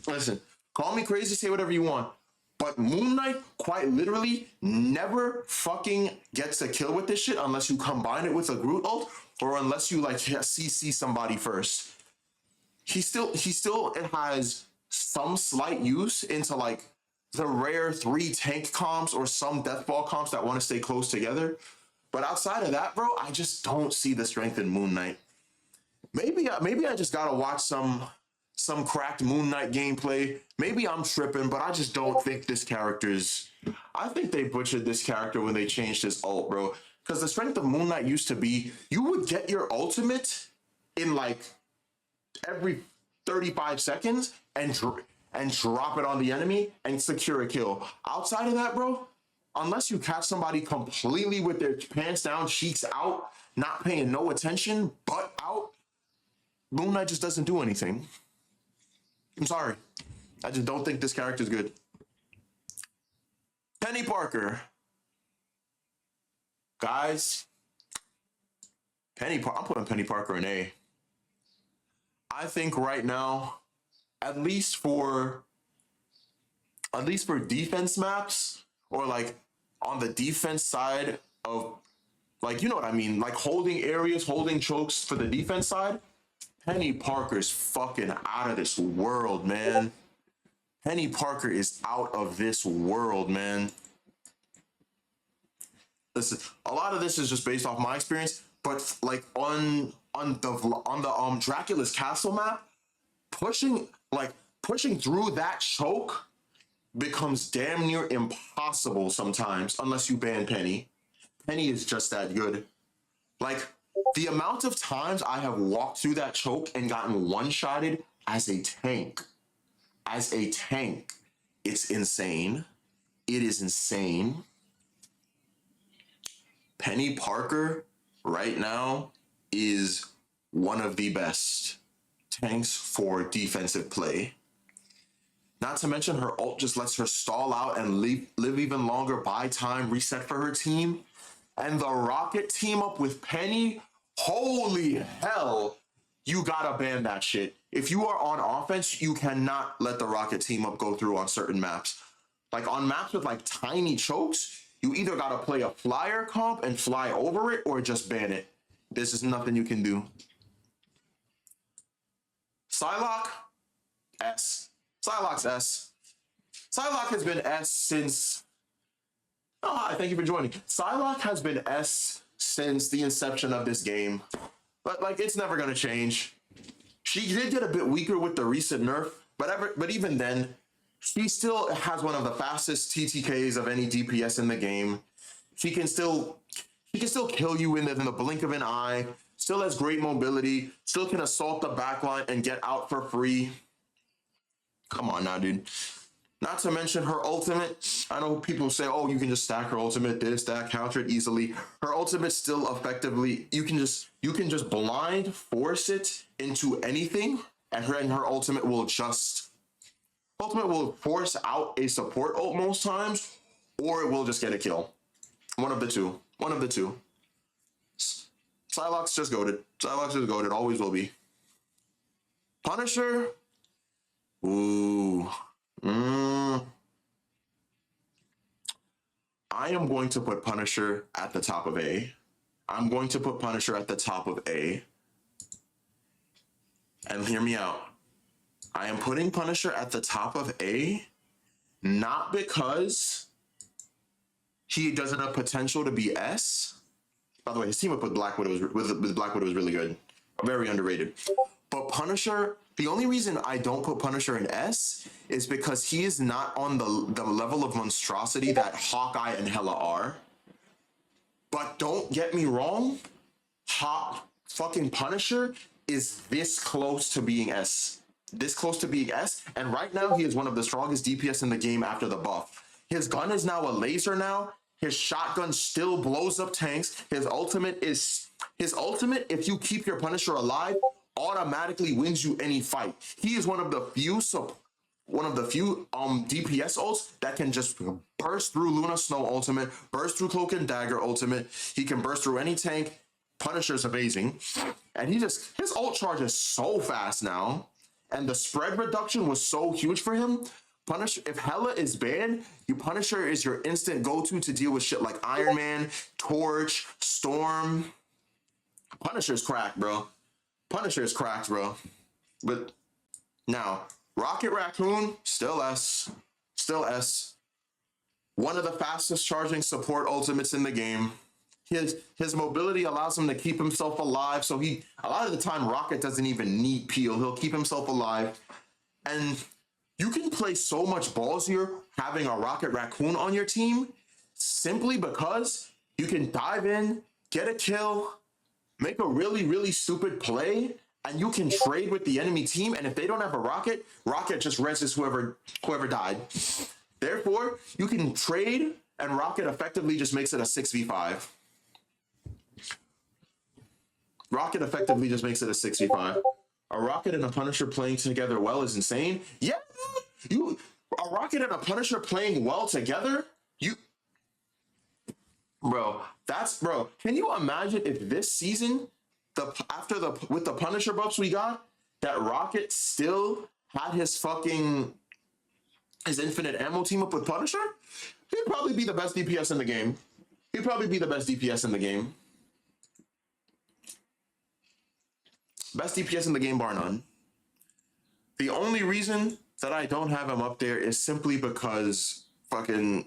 A: Listen, call me crazy, say whatever you want. But Moon Knight quite literally never fucking gets a kill with this shit unless you combine it with a Groot ult or unless you like CC somebody first. He still has some slight use into like the rare 3 tank comps or some deathball comps that want to stay close together. But outside of that, bro, I just don't see the strength in Moon Knight. Maybe I just gotta watch some cracked Moon Knight gameplay. Maybe I'm tripping, but I just don't think this character's. I think they butchered this character when they changed his ult, bro. Because the strength of Moon Knight used to be you would get your ultimate in like every 35 seconds and drop it on the enemy and secure a kill. Outside of that, bro, unless you catch somebody completely with their pants down, cheeks out, not paying no attention, butt out, Moon Knight just doesn't do anything. I'm sorry. I just don't think this character's good. Penny Parker. Guys, I'm putting Penny Parker in A. I think right now, at least for defense maps, or like on the defense side of, like, you know what I mean, like holding areas, holding chokes for the defense side, Penny Parker's fucking out of this world, man. Penny Parker is out of this world, man. Listen, a lot of this is just based off my experience, but like on the Dracula's castle map, pushing through that choke becomes damn near impossible sometimes unless you ban Penny. Penny is just that good. Like, the amount of times I have walked through that choke and gotten one-shotted as a tank, it's insane. It is insane. Penny Parker right now is one of the best tanks for defensive play. Not to mention her ult just lets her stall out and live even longer, buy time, reset for her team. And the Rocket team up with Penny, holy hell, you gotta ban that shit. If you are on offense, you cannot let the Rocket team up go through on certain maps. Like on maps with like tiny chokes, you either gotta play a flyer comp and fly over it or just ban it. This is nothing you can do. Psylocke, S. Psylocke's S. Psylocke has been S since. Oh, hi, thank you for joining. Psylocke has been S since the inception of this game. But like, it's never gonna change. She did get a bit weaker with the recent nerf, but even then, she still has one of the fastest TTKs of any DPS in the game. She can still kill you in the blink of an eye. Still has great mobility. Still can assault the backline and get out for free. Come on now, dude. Not to mention her ultimate. I know people say, oh, you can just stack her ultimate, this, that, counter it easily. Her ultimate still effectively, you can just blind force it into anything, and her ultimate will force out a support ult most times, or it will just get a kill. One of the two. Psylocke's just goated. Always will be. Punisher. Ooh. I am going to put Punisher at the top of A. And hear me out. I am putting Punisher at the top of A, not because he doesn't have potential to be S. By the way, his team up with Black Widow was really good. Very underrated. But Punisher, the only reason I don't put Punisher in S is because he is not on the level of monstrosity that Hawkeye and Hela are. But don't get me wrong, fucking Punisher is this close to being S. And right now he is one of the strongest DPS in the game after the buff. His gun is now a laser now. His shotgun still blows up tanks. His ultimate, if you keep your Punisher alive, automatically wins you any fight. He is one of the few DPS ults that can just burst through Luna Snow ultimate, burst through Cloak and Dagger ultimate. He can burst through any tank. Punisher's amazing. And his ult charge is so fast now. And the spread reduction was so huge for him. Punisher, if Hela is banned, Punisher is your instant go-to to deal with shit like Iron Man, Torch, Storm. Punisher's cracked, bro. But now, Rocket Raccoon, still S. One of the fastest charging support ultimates in the game. His mobility allows him to keep himself alive. So he a lot of the time Rocket doesn't even need peel. He'll keep himself alive. And you can play so much ballsier having a Rocket Raccoon on your team simply because you can dive in, get a kill, make a really, really stupid play, and you can trade with the enemy team. And if they don't have a Rocket, Rocket just rests whoever died. Therefore, you can trade, and Rocket effectively just makes it a 6v5. Rocket effectively just makes it a 6v5. A Rocket and a Punisher playing together well is insane. Yeah, you a Rocket and a Punisher playing well together. Bro, bro. Can you imagine if this season, with the Punisher buffs we got, that Rocket still had his infinite ammo team up with Punisher? He'd probably be the best DPS in the game. He'd probably be the best DPS in the game. Best DPS in the game, bar none. The only reason that I don't have him up there is simply because fucking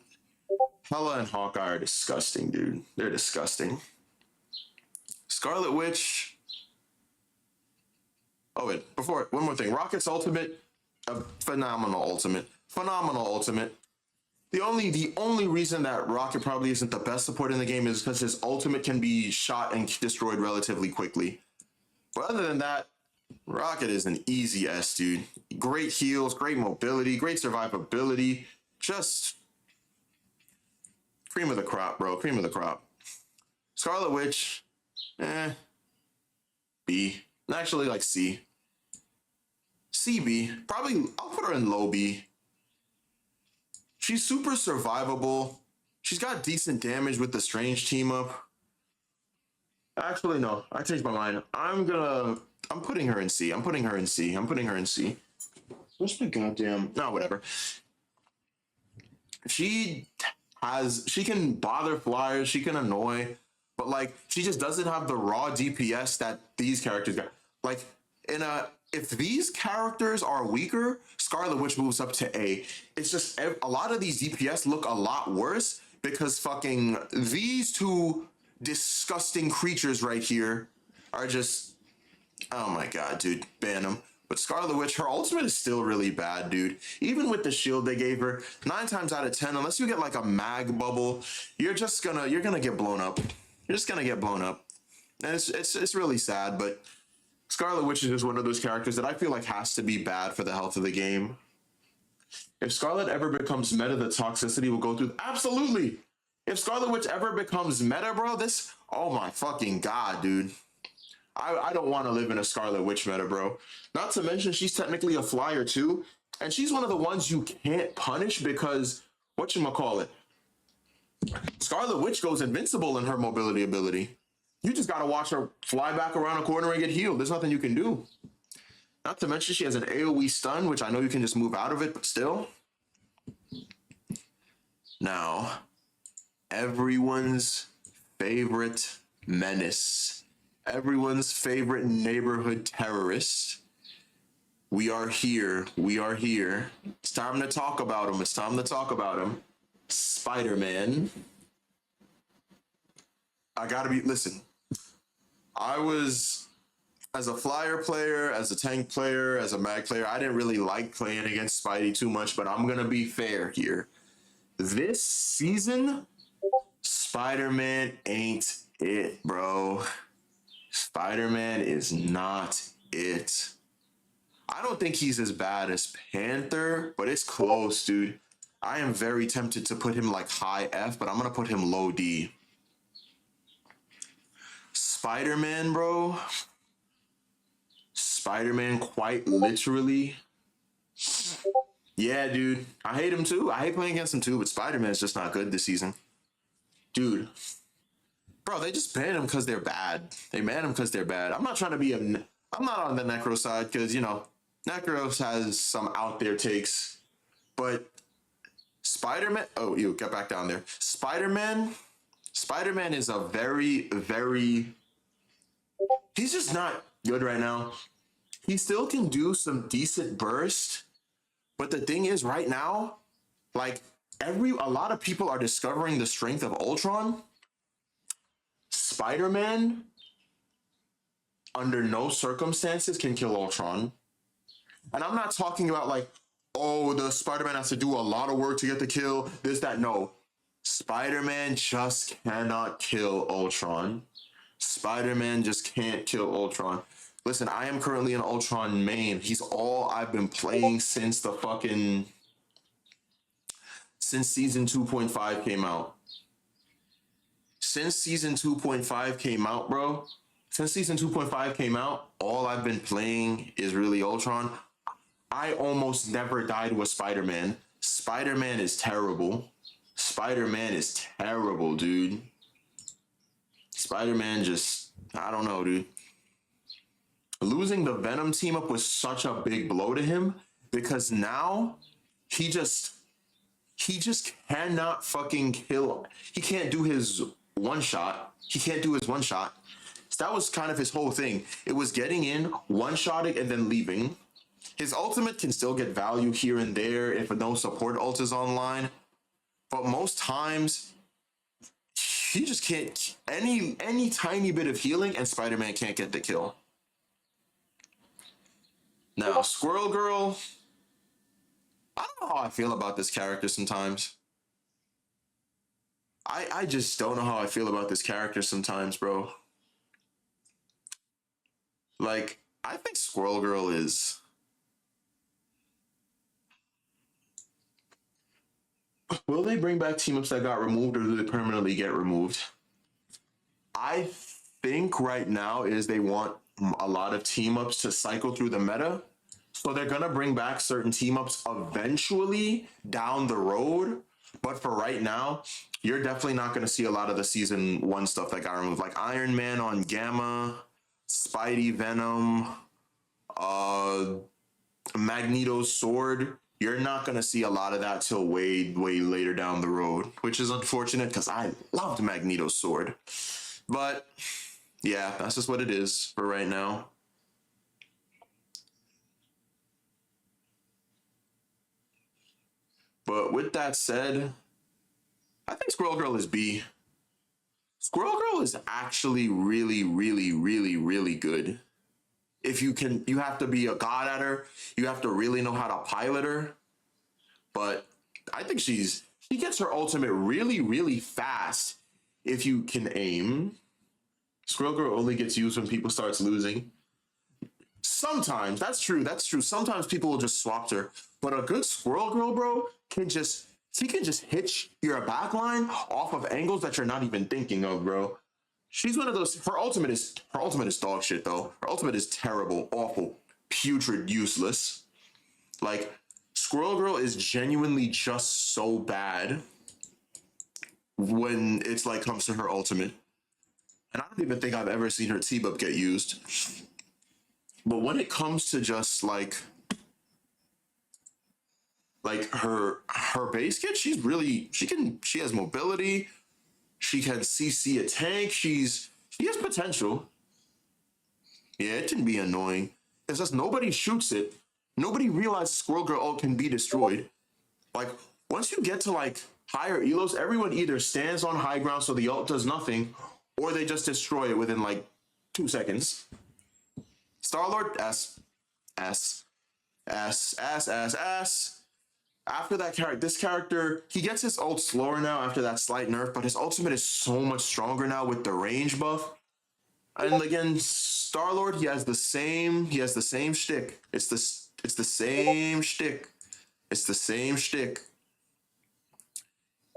A: Hela and Hawkeye are disgusting, dude. They're disgusting. Scarlet Witch. Oh, wait. Before, one more thing. Rocket's ultimate, a phenomenal ultimate. Phenomenal ultimate. The only reason that Rocket probably isn't the best support in the game is because his ultimate can be shot and destroyed relatively quickly. But other than that, Rocket is an easy S, dude. Great heals, great mobility, great survivability. Just cream of the crop, bro. Cream of the crop. Scarlet Witch, B. Actually, like C. C, B. Probably, I'll put her in low B. She's super survivable. She's got decent damage with the Strange team up. Actually, no. I changed my mind. I'm putting her in C. I'm putting her in C. Where's my goddamn... No, whatever. She can bother flyers. She can annoy. But, like, she just doesn't have the raw DPS that these characters got. Like, if these characters are weaker, Scarlet Witch moves up to A. It's just a lot of these DPS look a lot worse because fucking these two disgusting creatures right here are just, oh my god, dude, ban them. But Scarlet Witch, her ultimate is still really bad, dude. Even with the shield they gave her, 9 times out of 10, unless you get like a mag bubble, you're gonna get blown up. You're just gonna get blown up. And it's really sad, but Scarlet Witch is just one of those characters that I feel like has to be bad for the health of the game. If Scarlet ever becomes meta, the toxicity will go through. Absolutely. If Scarlet Witch ever becomes meta, bro, oh my fucking god, dude. I don't want to live in a Scarlet Witch meta, bro. Not to mention she's technically a flyer too, and she's one of the ones you can't punish because whatchamacallit. Scarlet Witch goes invincible in her mobility ability. You just gotta watch her fly back around a corner and get healed. There's nothing you can do. Not to mention she has an AoE stun, which I know you can just move out of it, but still. Now, everyone's favorite menace, everyone's favorite neighborhood terrorist. We are here. It's time to talk about him. Spider-Man. Listen, I was, as a flyer player, as a tank player, as a mag player, I didn't really like playing against Spidey too much, but I'm gonna be fair here. This season, Spider-Man ain't it, bro. Spider-Man is not it. I don't think he's as bad as Panther, but it's close, dude. I am very tempted to put him like high F, but I'm gonna put him low D. Spider-Man, bro. Spider-Man, quite literally. Yeah, dude. I hate him too. I hate playing against him too, but Spider-Man is just not good this season. Dude. Bro, they just ban him because they're bad. I'm not trying to be I'm not on the Necro side because, Necros has some out there takes. But Spider-Man, you get back down there. Spider-Man is a very, very, he's just not good right now. He still can do some decent burst, but the thing is right now, like a lot of people are discovering the strength of Ultron. Spider-Man under no circumstances can kill Ultron. And I'm not talking about like, oh, the Spider-Man has to do a lot of work to get the kill, this, that. No. Spider-Man just cannot kill Ultron. Spider-Man just can't kill Ultron. Listen, I am currently an Ultron main. He's all I've been playing since season 2.5 came out. Since season 2.5 came out, bro. Since season 2.5 came out, all I've been playing is really Ultron. I almost never died with Spider-Man. Spider-Man is terrible. Spider-Man is terrible, dude. Spider-Man just, I don't know, dude. Losing the Venom team up was such a big blow to him because now he just cannot fucking kill. He can't do his one shot. He can't do his one shot. So that was kind of his whole thing. It was getting in, one-shotting, and then leaving. His ultimate can still get value here and there if no support ult is online. But most times, he just can't, any tiny bit of healing and Spider-Man can't get the kill. Now, Squirrel Girl, I don't know how I feel about this character sometimes. I just don't know how I feel about this character sometimes, bro. Like, I think Squirrel Girl is... Will they bring back team-ups that got removed or do they permanently get removed? I think right now is they want a lot of team-ups to cycle through the meta. So they're going to bring back certain team-ups eventually down the road. But for right now, you're definitely not going to see a lot of the season 1 stuff that got removed. Like Iron Man on Gamma, Spidey Venom, Magneto's sword. You're not going to see a lot of that till way, way later down the road, which is unfortunate because I loved Magneto's sword. But yeah, that's just what it is for right now. But with that said, I think Squirrel Girl is B. Squirrel Girl is actually really, really, really, really good. If you can, you have to be a god at her. You have to really know how to pilot her. But I think she gets her ultimate really, really fast if you can aim. Squirrel Girl only gets used when people starts losing. Sometimes, that's true. Sometimes people will just swap her. But a good Squirrel Girl, bro, she can just hit your backline off of angles that you're not even thinking of, bro. She's one of those. Her ultimate is dog shit though. Her ultimate is terrible, awful, putrid, useless. Like Squirrel Girl is genuinely just so bad when it's like comes to her ultimate. And I don't even think I've ever seen her T-Bup get used. But when it comes to just like her base kit, she has mobility. She can CC a tank. She has potential. Yeah, it can be annoying. It's just nobody shoots it. Nobody realizes Squirrel Girl ult can be destroyed. Like, once you get to like higher elos, everyone either stands on high ground so the ult does nothing, or they just destroy it within like 2 seconds. Star-Lord, S. After that character, this character, he gets his ult slower now after that slight nerf, but his ultimate is so much stronger now with the range buff. And again, Star-Lord, he has the same shtick. It's the same shtick. It's the same shtick.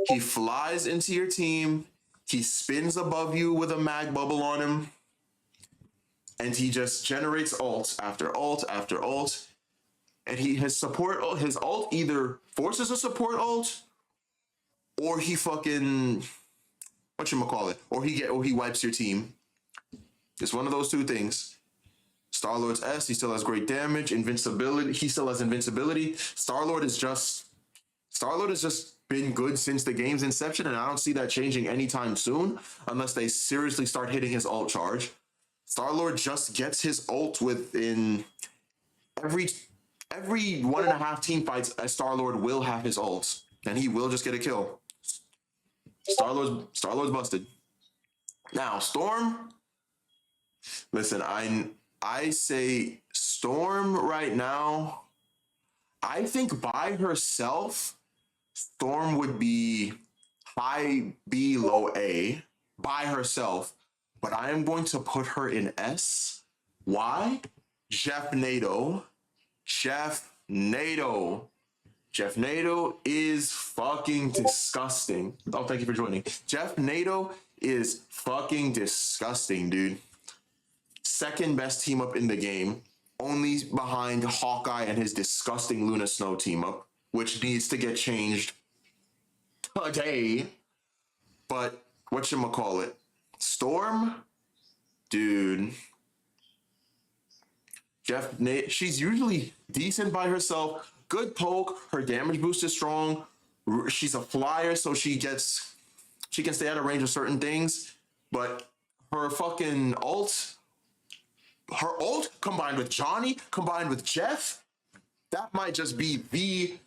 A: He flies into your team, he spins above you with a mag bubble on him, and he just generates ult after ult after ult. And his ult either forces a support ult, or he fucking whatchamacallit, or he wipes your team. It's one of those two things. Star-Lord's S, he still has great damage, invincibility. He still has invincibility. Star-Lord has just been good since the game's inception, and I don't see that changing anytime soon unless they seriously start hitting his ult charge. Star-Lord just gets his ult within every 1.5 team fights. Star-Lord will have his ult, and he will just get a kill. Star-Lord's busted. Now, Storm, listen, I say Storm right now. I think by herself, Storm would be high B, low A by herself, but I am going to put her in S. Why? Jeff Nato. Jeff Nato. Jeff Nato is fucking disgusting. Oh, thank you for joining. Jeff Nato is fucking disgusting, dude. Second best team up in the game, only behind Hawkeye and his disgusting Luna Snow team up, which needs to get changed today. But whatchamacallit? Storm? Dude. She's usually decent by herself. Good poke. Her damage boost is strong. She's a flyer, so she can stay out of range of certain things. But her fucking her ult combined with Johnny, combined with Jeff, that might just be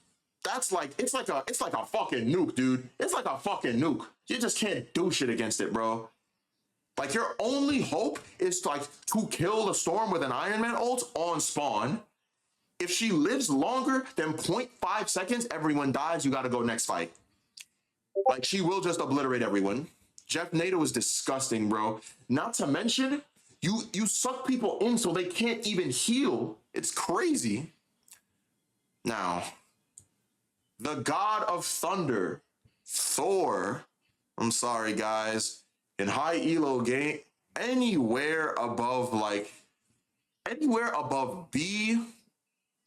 A: it's like a fucking nuke, dude. It's like a fucking nuke. You just can't do shit against it, bro. Like, your only hope is to kill the Storm with an Iron Man ult on spawn. If she lives longer than 0.5 seconds, everyone dies. You gotta go next fight. Like, she will just obliterate everyone. Jeff Nato is disgusting, bro. Not to mention, you suck people in so they can't even heal. It's crazy. Now, the God of Thunder, Thor. I'm sorry, guys. In high elo game, anywhere above B,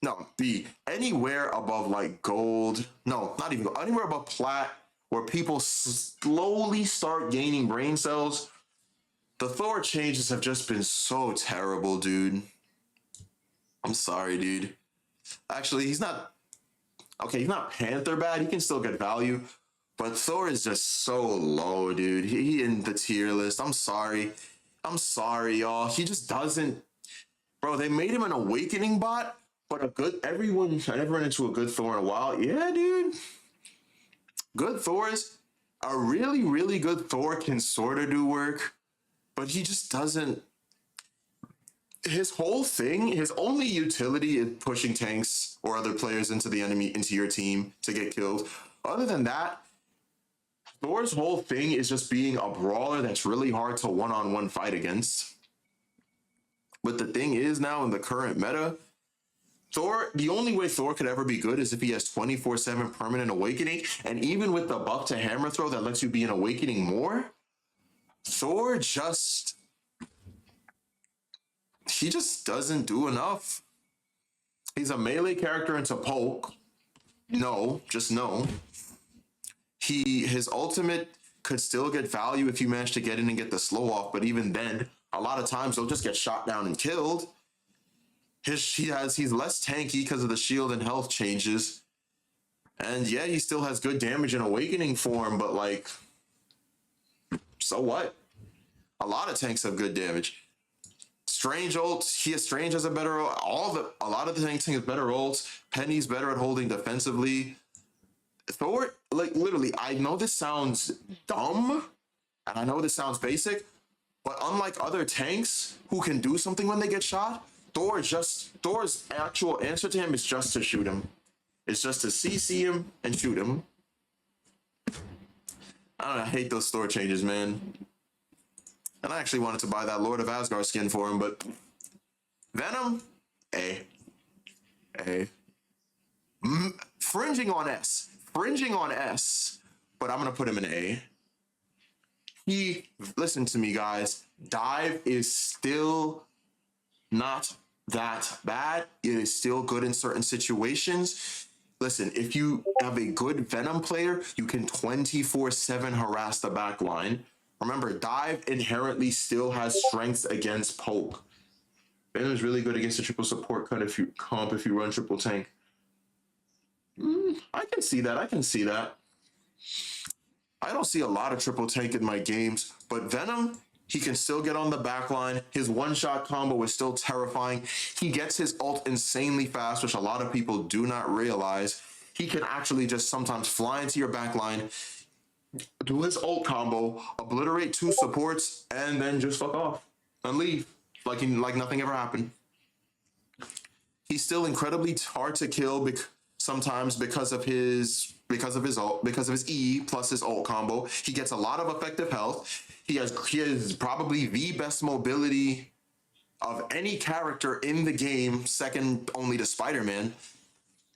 A: no, B, anywhere above like gold, no, not even gold, anywhere above plat, where people slowly start gaining brain cells, the Thor changes have just been so terrible, dude. I'm sorry, dude. Actually, he's not Panther bad, he can still get value. But Thor is just so low, dude. He in the tier list. I'm sorry, y'all. He just doesn't. Bro, they made him an awakening bot, but I never run into a good Thor in a while. Yeah, dude. Good Thors, a really, really good Thor can sort of do work, but he just doesn't. His whole thing, his only utility is pushing tanks or other players into your team to get killed. Other than that, Thor's whole thing is just being a brawler that's really hard to one-on-one fight against. But the thing is, now in the current meta, the only way Thor could ever be good is if he has 24/7 permanent awakening. And even with the buff to hammer throw that lets you be an awakening more, Thor he just doesn't do enough. He's a melee character into poke. No, just no. His ultimate could still get value if you manage to get in and get the slow off, but even then, a lot of times they'll just get shot down and killed. He's less tanky because of the shield and health changes. And yeah, he still has good damage in awakening form, but like, so what? A lot of tanks have good damage. Strange ults, Strange has a better ult. A lot of the tanks have better ults. Penny's better at holding defensively. Thor, like, literally, I know this sounds dumb, and I know this sounds basic, but unlike other tanks who can do something when they get shot, Thor's actual answer to him is just to shoot him. It's just to CC him and shoot him. I don't know, I hate those Thor changes, man. And I actually wanted to buy that Lord of Asgard skin for him, but Venom, A. Fringing on S, but I'm gonna put him in A. Listen to me, guys. Dive is still not that bad. It is still good in certain situations. Listen, if you have a good Venom player, you can 24/7 harass the backline. Remember, Dive inherently still has strengths against poke. Venom is really good against the triple support cut if you run triple tank. I can see that. I don't see a lot of triple tank in my games, but Venom, he can still get on the back line. His one-shot combo is still terrifying. He gets his ult insanely fast, which a lot of people do not realize. He can actually just sometimes fly into your back line, do his ult combo, obliterate two supports, and then just fuck off and leave like nothing ever happened. He's still incredibly hard to kill sometimes because of his ult, because of his E plus his ult combo. He gets a lot of effective health. He has probably the best mobility of any character in the game, second only to Spider-Man.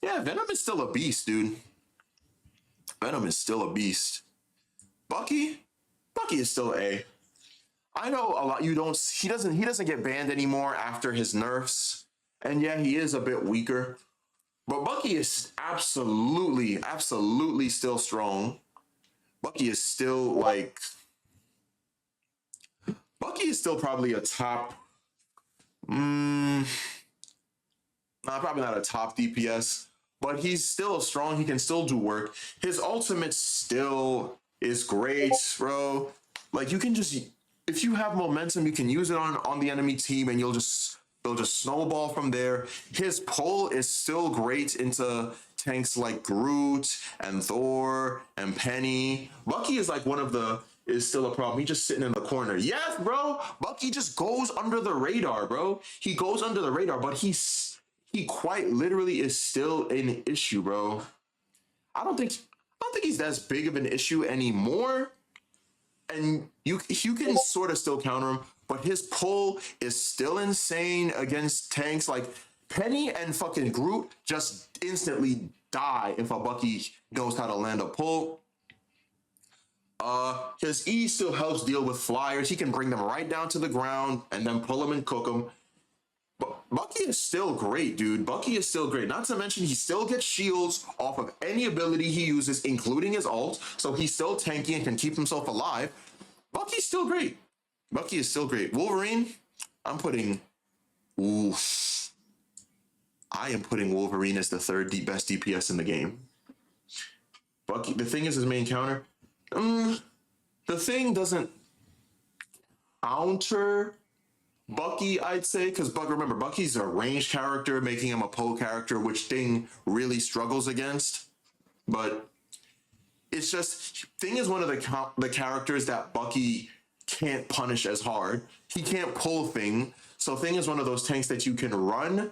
A: Yeah, Venom is still a beast, dude. Venom is still a beast. Bucky, Bucky is still A. I know a lot. He doesn't get banned anymore after his nerfs, and yeah, he is a bit weaker. But Bucky is absolutely still strong. Bucky is still like Bucky is still probably a top. Probably not a top DPS, but he's still strong. He can still do work. His ultimate still is great, bro. Like you can just, if you have momentum, you can use it on the enemy team, and they'll just snowball from there. His pull is still great into tanks like Groot and Thor and Penny. Bucky is like is still a problem. He's just sitting in the corner. Yes, bro. Bucky just goes under the radar, bro. He goes under the radar, but he quite literally is still an issue, bro. I don't think he's as big of an issue anymore. And you can sort of still counter him, but his pull is still insane against tanks like Penny and fucking Groot just instantly die if a Bucky knows how to land a pull. His E still helps deal with flyers. He can bring them right down to the ground and then pull them and cook them. But Bucky is still great, dude. Bucky is still great. Not to mention, he still gets shields off of any ability he uses, including his ult. So he's still tanky and can keep himself alive. Bucky's still great. Bucky is still great. Wolverine, I'm putting. Oof. I am putting Wolverine as the third best DPS in the game. Bucky, the thing is his main counter. The thing doesn't counter Bucky, I'd say, because remember, Bucky's a ranged character, making him a poke character, which Thing really struggles against. But it's just Thing is one of the characters that Bucky can't punish as hard. He can't pull Thing, so Thing is one of those tanks that you can run.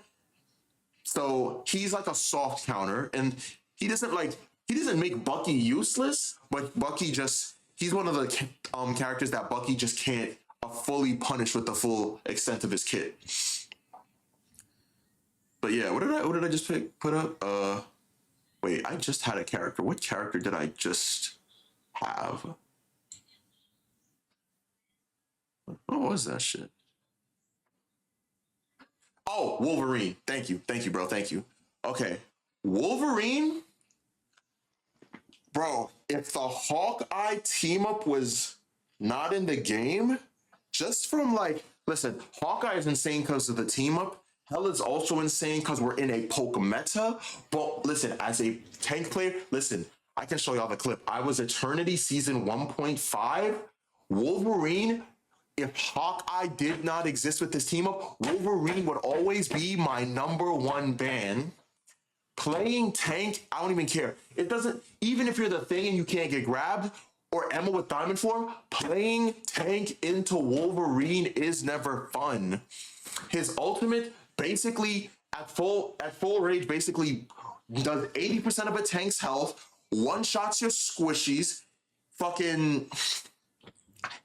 A: So he's like a soft counter, and he doesn't make Bucky useless, but he's one of the characters that Bucky just can't fully punish with the full extent of his kit. But yeah, what did I just put up? Wait, I just had a character. What character did I just have? What was that shit? Oh, Wolverine. Thank you, bro. Thank you. Okay, Wolverine, bro. If the Hawkeye team up was not in the game, just from listen, Hawkeye is insane because of the team up. Hell is also insane because we're in a poke meta. But listen, as a tank player, listen, I can show y'all the clip. I was Eternity Season 1.5. Wolverine, if Hawkeye did not exist with this team up, Wolverine would always be my number one ban. Playing tank, I don't even care. It doesn't, even if you're the Thing and you can't get grabbed, or Emma with Diamond Form, playing tank into Wolverine is never fun. His ultimate basically at full rage basically does 80% of a tank's health, one-shots your squishies, fucking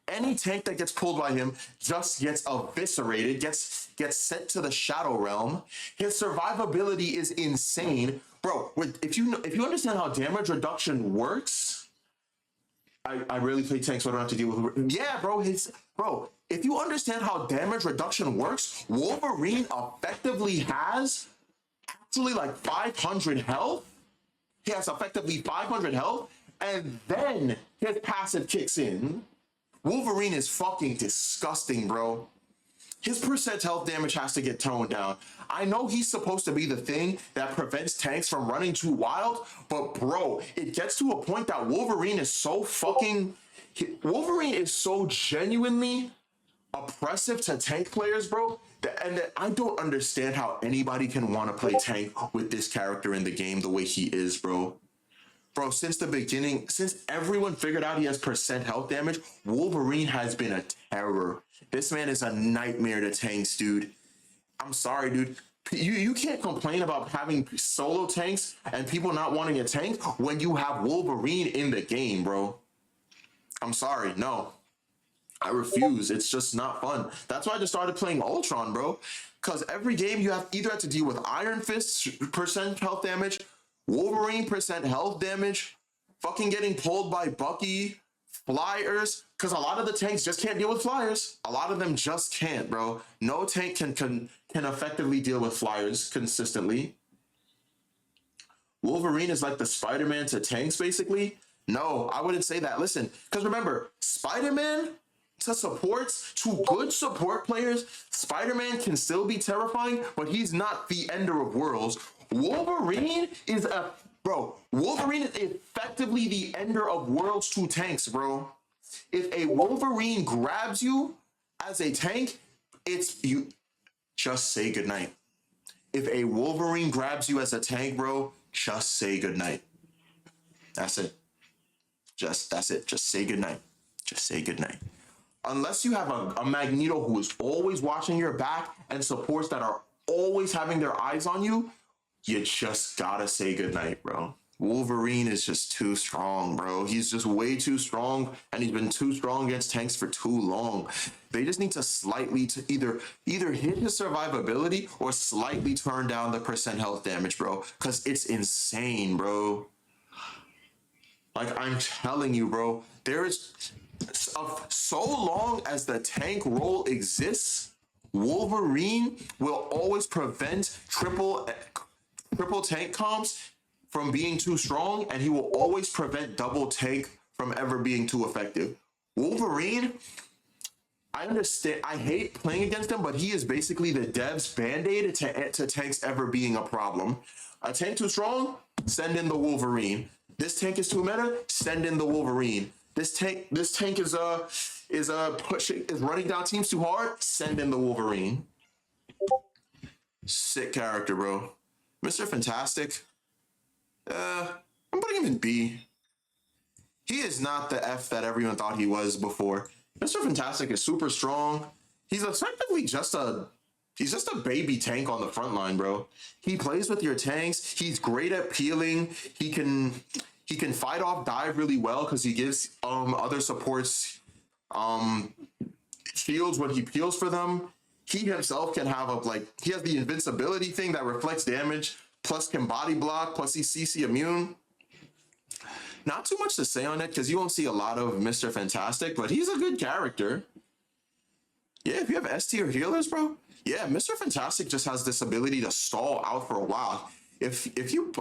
A: any tank that gets pulled by him just gets eviscerated, gets sent to the Shadow Realm. His survivability is insane. Bro, if you understand how damage reduction works, I really play tanks so I don't have to deal with. Yeah, bro. If you understand how damage reduction works, Wolverine effectively has actually like 500 health. He has effectively 500 health, and then his passive kicks in. Wolverine is fucking disgusting, bro. His percent health damage has to get toned down. I know he's supposed to be the thing that prevents tanks from running too wild, but bro, it gets to a point that Wolverine is so genuinely oppressive to tank players, bro. That I don't understand how anybody can want to play tank with this character in the game the way he is, bro. Bro, since the beginning, since everyone figured out he has percent health damage, Wolverine has been a terror. This man is a nightmare to tanks, dude. I'm sorry, dude. You can't complain about having solo tanks and people not wanting a tank when you have Wolverine in the game, bro. I'm sorry, no. I refuse. It's just not fun. That's why I just started playing Ultron, bro. Because every game you have either have to deal with Iron Fist's percent health damage, Wolverine percent health damage, fucking getting pulled by Bucky, flyers. Because a lot of the tanks just can't deal with flyers. A lot of them just can't, bro. No tank can effectively deal with flyers consistently. Wolverine is like the Spider-Man to tanks, basically. No, I wouldn't say that. Listen, because remember, Spider-Man to supports, to good support players, Spider-Man can still be terrifying, but he's not the ender of worlds. Wolverine is Wolverine is effectively the ender of worlds to tanks, bro. If a Wolverine grabs you as a tank, it's you just say goodnight. If a Wolverine grabs you as a tank, bro, just say goodnight. That's it. That's it. Just say goodnight. Just say goodnight. Unless you have a Magneto who is always watching your back and supports that are always having their eyes on you, you just gotta say goodnight, bro. Wolverine is just too strong, bro. He's just way too strong, and he's been too strong against tanks for too long. They just need to slightly to either hit his survivability or slightly turn down the percent health damage, bro. Cause it's insane, bro. Like I'm telling you, bro, there is so long as the tank role exists, Wolverine will always prevent triple tank comps from being too strong, and he will always prevent double tank from ever being too effective. Wolverine, I understand. I hate playing against him, but he is basically the dev's band-aid to tanks ever being a problem. A tank too strong? Send in the Wolverine. This tank is too meta? Send in the Wolverine. This tank is running down teams too hard? Send in the Wolverine. Sick character, bro. Mr. Fantastic. I'm putting him in B. He is not the F that everyone thought he was before. Mr. Fantastic is super strong. He's effectively just a baby tank on the front line, bro. He plays with your tanks. He's great at peeling. He can fight off dive really well because he gives other supports shields when he peels for them. He himself can have he has the invincibility thing that reflects damage, plus can body block, plus he's CC immune. Not too much to say on it because you won't see a lot of Mr. Fantastic, but he's a good character. Yeah, if you have S tier healers, bro. Yeah, Mr. Fantastic just has this ability to stall out for a while. If you're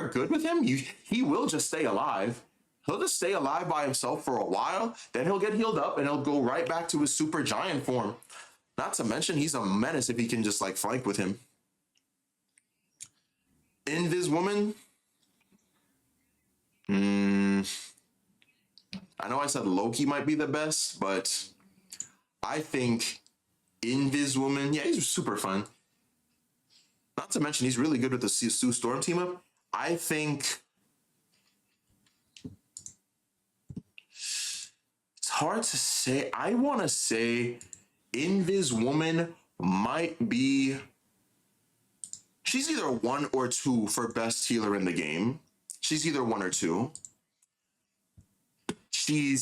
A: good with him, he will just stay alive. He'll just stay alive by himself for a while, then he'll get healed up and he'll go right back to his super giant form. Not to mention he's a menace if he can just flank with him. Invis Woman. I know I said Loki might be the best, but I think Invis Woman, yeah, he's super fun. Not to mention he's really good with the Sue Storm team up. I think it's hard to say. I want to say Invis Woman might be. She's either 1 or 2 for best healer in the game. She's either 1 or 2. She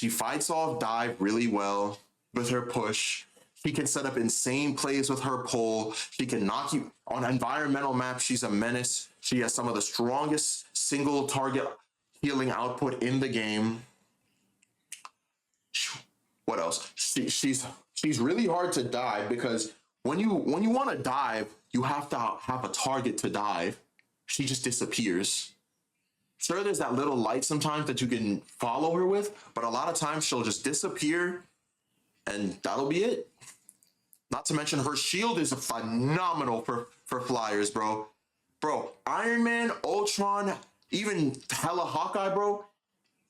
A: fights off dive really well with her push. She can set up insane plays with her pull. She can knock you on environmental maps. She's a menace. She has some of the strongest single target healing output in the game. What else? She's really hard to dive because when you want to dive, you have to have a target to dive. She just disappears. Sure, there's that little light sometimes that you can follow her with, but a lot of times she'll just disappear and that'll be it. Not to mention her shield is phenomenal for flyers, bro. Bro, Iron Man, Ultron, even hella Hawkeye, bro.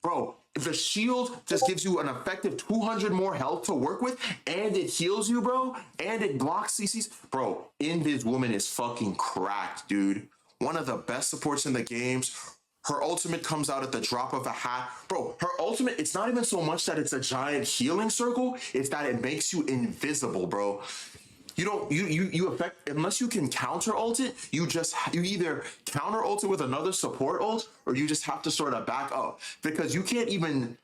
A: Bro, the shield just gives you an effective 200 more health to work with, and it heals you, bro, and it blocks CCs. Bro, Invis Woman is fucking cracked, dude. One of the best supports in the games. Her ultimate comes out at the drop of a hat. Bro, her ultimate, it's not even so much that it's a giant healing circle, it's that it makes you invisible, bro. You don't you affect unless you can counter ult it, you either counter ult it with another support ult or you just have to sort of back up because you can't even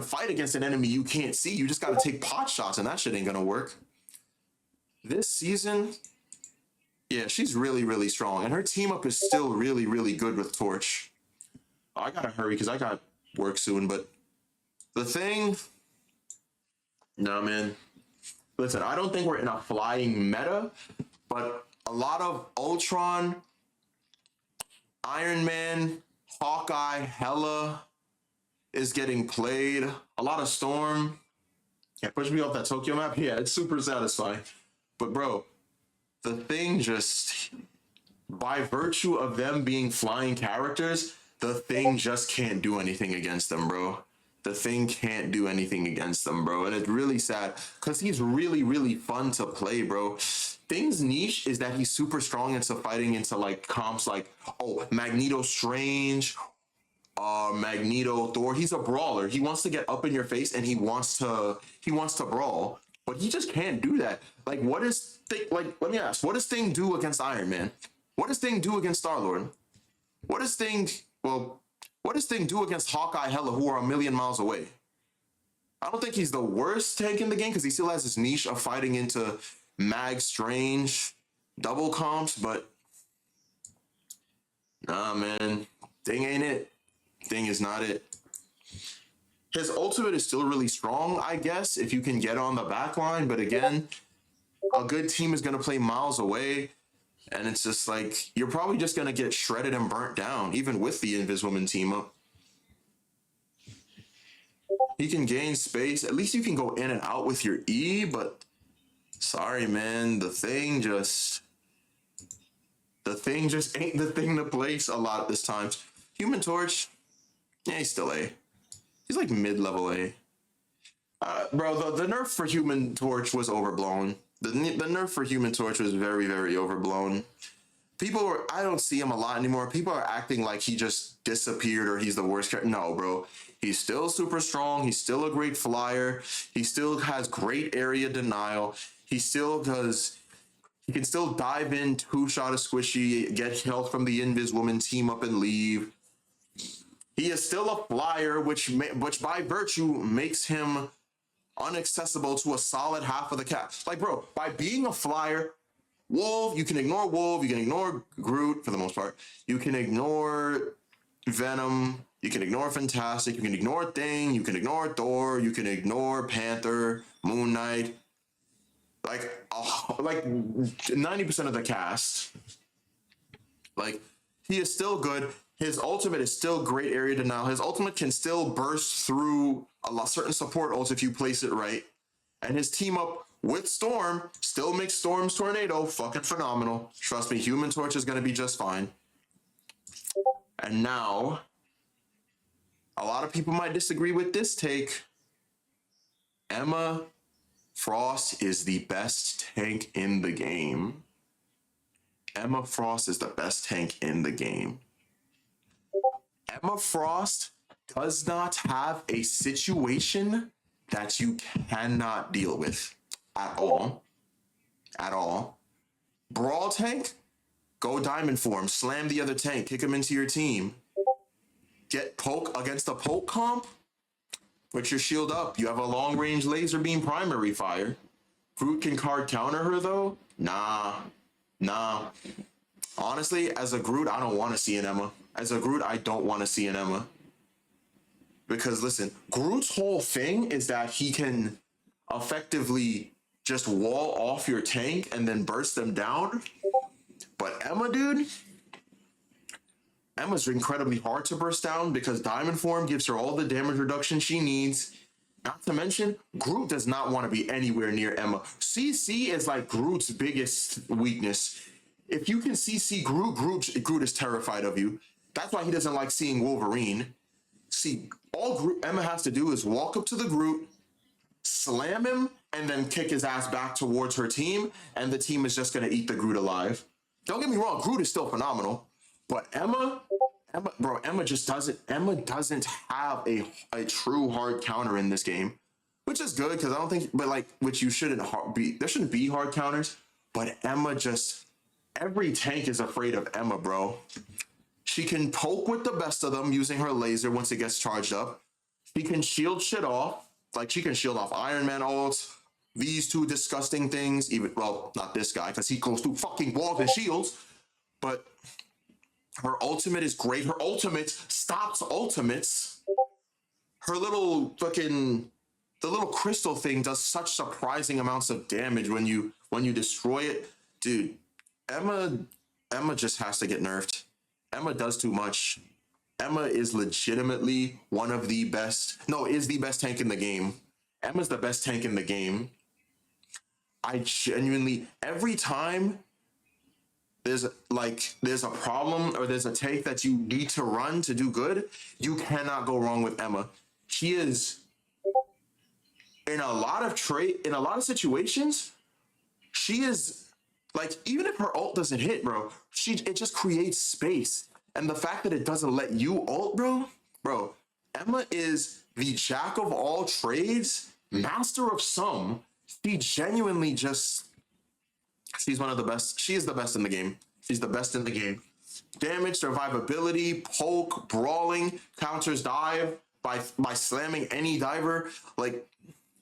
A: fight against an enemy you can't see. You just got to take pot shots and that shit ain't going to work. This season, yeah, she's really, really strong. And her team up is still really, really good with Torch. Oh, I gotta hurry because I got work soon. But the thing, no, man. Listen, I don't think we're in a flying meta, but a lot of Ultron, Iron Man, Hawkeye, Hela is getting played. A lot of Storm. Yeah, push me off that Tokyo map. Yeah, it's super satisfying. But bro, the thing just, by virtue of them being flying characters, the thing just can't do anything against them, bro. The thing can't do anything against them, bro. And it's really sad because he's really, really fun to play, bro. Thing's niche is that he's super strong into fighting into like comps like, oh, Magneto Strange, Magneto Thor. He's a brawler. He wants to get up in your face and he wants to brawl. But he just can't do that. Like, what is let me ask, what does Thing do against Iron Man? What does Thing do against Star-Lord? What does Thing do against Hawkeye, Hela, who are a million miles away? I don't think he's the worst tank in the game because he still has his niche of fighting into Mag Strange, double comps, but nah, man. Thing ain't it. Thing is not it. His ultimate is still really strong, I guess, if you can get on the back line. But again, a good team is going to play miles away. And it's just like, you're probably just going to get shredded and burnt down, even with the Inviswoman team up. He can gain space. At least you can go in and out with your E, but sorry, man. The thing just ain't the thing to place a lot this time. Human Torch, yeah, he's still A. He's like mid-level A. Bro, the nerf for Human Torch was overblown. The nerf for Human Torch was very, very overblown. I don't see him a lot anymore. People are acting like he just disappeared or he's the worst character. No, bro. He's still super strong. He's still a great flyer. He still has great area denial. He can still dive in, two-shot a squishy, get health from the Inviswoman, team up and leave. He is still a flyer, which by virtue makes him inaccessible to a solid half of the cast. Like, bro, by being a flyer, Wolf, you can ignore Groot for the most part. You can ignore Venom. You can ignore Fantastic. You can ignore Thing. You can ignore Thor. You can ignore Panther, Moon Knight. Like 90% of the cast. Like, he is still good. His ultimate is still great area denial. His ultimate can still burst through certain support ults if you place it right. And his team up with Storm still makes Storm's Tornado fucking phenomenal. Trust me, Human Torch is going to be just fine. And now, a lot of people might disagree with this take. Emma Frost is the best tank in the game. Emma Frost is the best tank in the game. Emma Frost does not have a situation that you cannot deal with at all. At all. Brawl tank, go diamond form, slam the other tank, kick him into your team. Get poke against a poke comp, put your shield up. You have a long range laser beam primary fire. Groot can card counter her though? Nah. Honestly, as a Groot, I don't want to see an Emma. As a Groot, I don't want to see an Emma. Because listen, Groot's whole thing is that he can effectively just wall off your tank and then burst them down. But Emma, dude, Emma's incredibly hard to burst down because Diamond Form gives her all the damage reduction she needs. Not to mention, Groot does not want to be anywhere near Emma. CC is like Groot's biggest weakness. If you can CC Groot is terrified of you. That's why he doesn't like seeing Wolverine. See, all Emma has to do is walk up to the Groot, slam him, and then kick his ass back towards her team, and the team is just going to eat the Groot alive. Don't get me wrong, Groot is still phenomenal, but Emma Emma just doesn't. Emma doesn't have a true hard counter in this game, which is good because I don't think, but like, which you shouldn't be. There shouldn't be hard counters, but Emma just every tank is afraid of Emma, bro. She can poke with the best of them using her laser once it gets charged up. She can shield shit off, like she can shield off Iron Man ults. These two disgusting things, even well, not this guy because he goes through fucking walls and shields, but her ultimate is great. Her ultimate stops ultimates. Her little fucking the little crystal thing does such surprising amounts of damage when you destroy it. Dude, Emma Emma just has to get nerfed. Emma does too much. Emma is legitimately one of the best. No, is the best tank in the game. Emma's the best tank in the game. I genuinely every time there's a problem or there's a take that you need to run to do good, you cannot go wrong with Emma. She is in a lot of situations, she is like, even if her ult doesn't hit, bro, it just creates space. And the fact that it doesn't let you ult, bro, Emma is the jack of all trades, master of some. She genuinely just she's one of the best. She is the best in the game. She's the best in the game. Damage, survivability, poke, brawling, counters dive by slamming any diver. Like,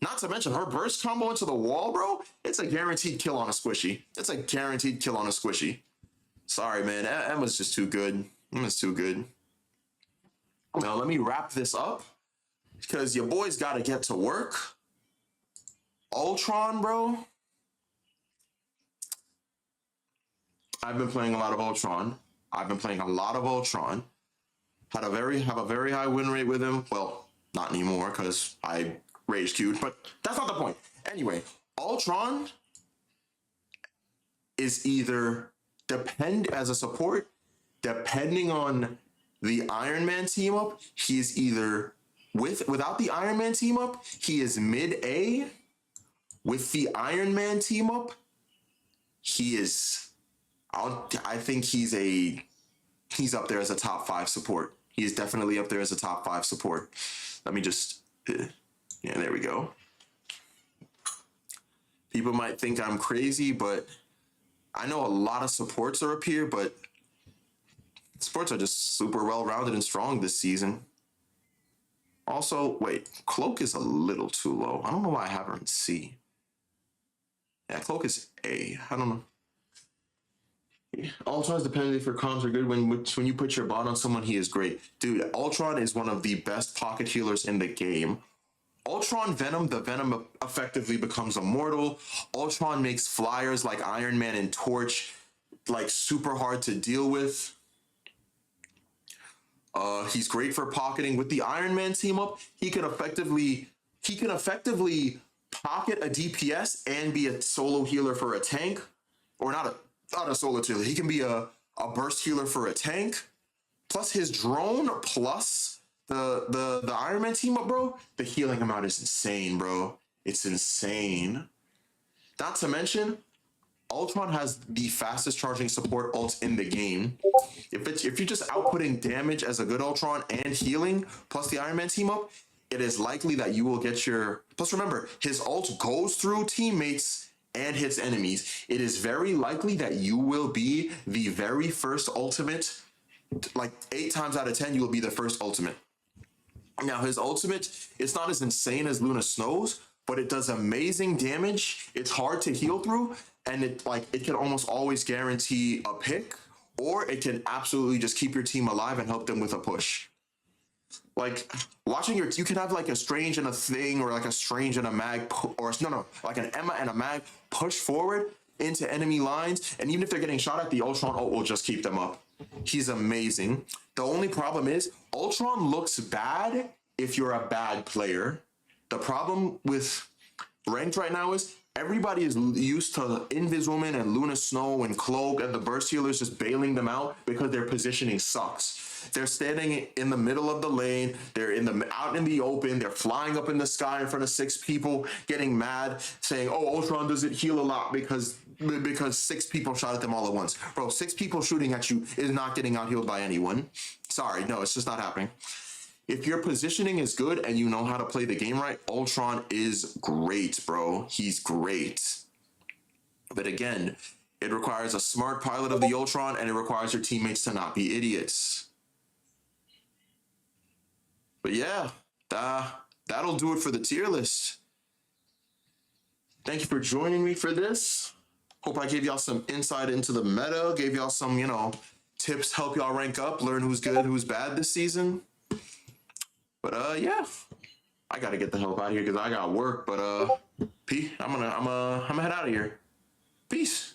A: not to mention her burst combo into the wall, bro. It's a guaranteed kill on a squishy. It's a guaranteed kill on a squishy. Sorry, man. Emma's just too good. Emma's too good. Now, let me wrap this up because your boy's got to get to work. Ultron, bro. I've been playing a lot of Ultron. Have a very high win rate with him. Well, not anymore because I rage queued, but that's not the point. Anyway, Ultron is either as a support, depending on the Iron Man team up, he is either without the Iron Man team up, he is mid A. With the Iron Man team up, he is. I think he's up there as a top 5 support. He is definitely up there as a top 5 support. Let me just, yeah, there we go. People might think I'm crazy, but I know a lot of supports are up here, but supports are just super well-rounded and strong this season. Also, wait, Cloak is a little too low. I don't know why I have her in C. Yeah, Cloak is A. I don't know. Ultron's dependency for comms are good when you put your bot on someone, he is great. Dude, Ultron is one of the best pocket healers in the game. Ultron Venom, the Venom effectively becomes immortal. Ultron makes flyers like Iron Man and Torch like super hard to deal with. He's great for pocketing. With the Iron Man team up, he can effectively pocket a DPS and be a solo healer for a tank, or not a solo healer. He can be a burst healer for a tank. Plus his drone, plus the Iron Man team up, bro. The healing amount is insane, bro. It's insane. Not to mention, Ultron has the fastest charging support ults in the game. If you're just outputting damage as a good Ultron and healing, plus the Iron Man team up, it is likely that you will get your... Plus remember, his ult goes through teammates and hits enemies. It is very likely that you will be the very first ultimate. Like 8 times out of 10, you will be the first ultimate. Now, his ultimate, it's not as insane as Luna Snow's, but it does amazing damage. It's hard to heal through, and it can almost always guarantee a pick, or it can absolutely just keep your team alive and help them with a push. Like, you can have like a Strange and a Thing, or like a Strange and a Mag, like an Emma and a Mag push forward into enemy lines, and even if they're getting shot at, the Ultron ult will just keep them up. He's amazing. The only problem is, Ultron looks bad if you're a bad player. The problem with ranked right now is everybody is used to Inviswoman and Luna Snow and Cloak and the burst healers just bailing them out because their positioning sucks. They're standing in the middle of the lane. They're out in the open. They're flying up in the sky in front of 6 people, getting mad, saying, "Oh, Ultron doesn't heal a lot because 6 people shot at them all at once." Bro, 6 people shooting at you is not getting out healed by anyone. sorry, no, it's just not happening. If your positioning is good and you know how to play the game right, Ultron is great, bro. He's great. But again, it requires a smart pilot of the Ultron, and it requires your teammates to not be idiots. But yeah, that'll do it for the tier list. Thank you for joining me for this. Hope I gave y'all some insight into the meta, gave y'all some, tips, help y'all rank up, learn who's good, who's bad this season. But yeah, I gotta get the hell out of here because I got work. But I'm gonna head out of here. Peace.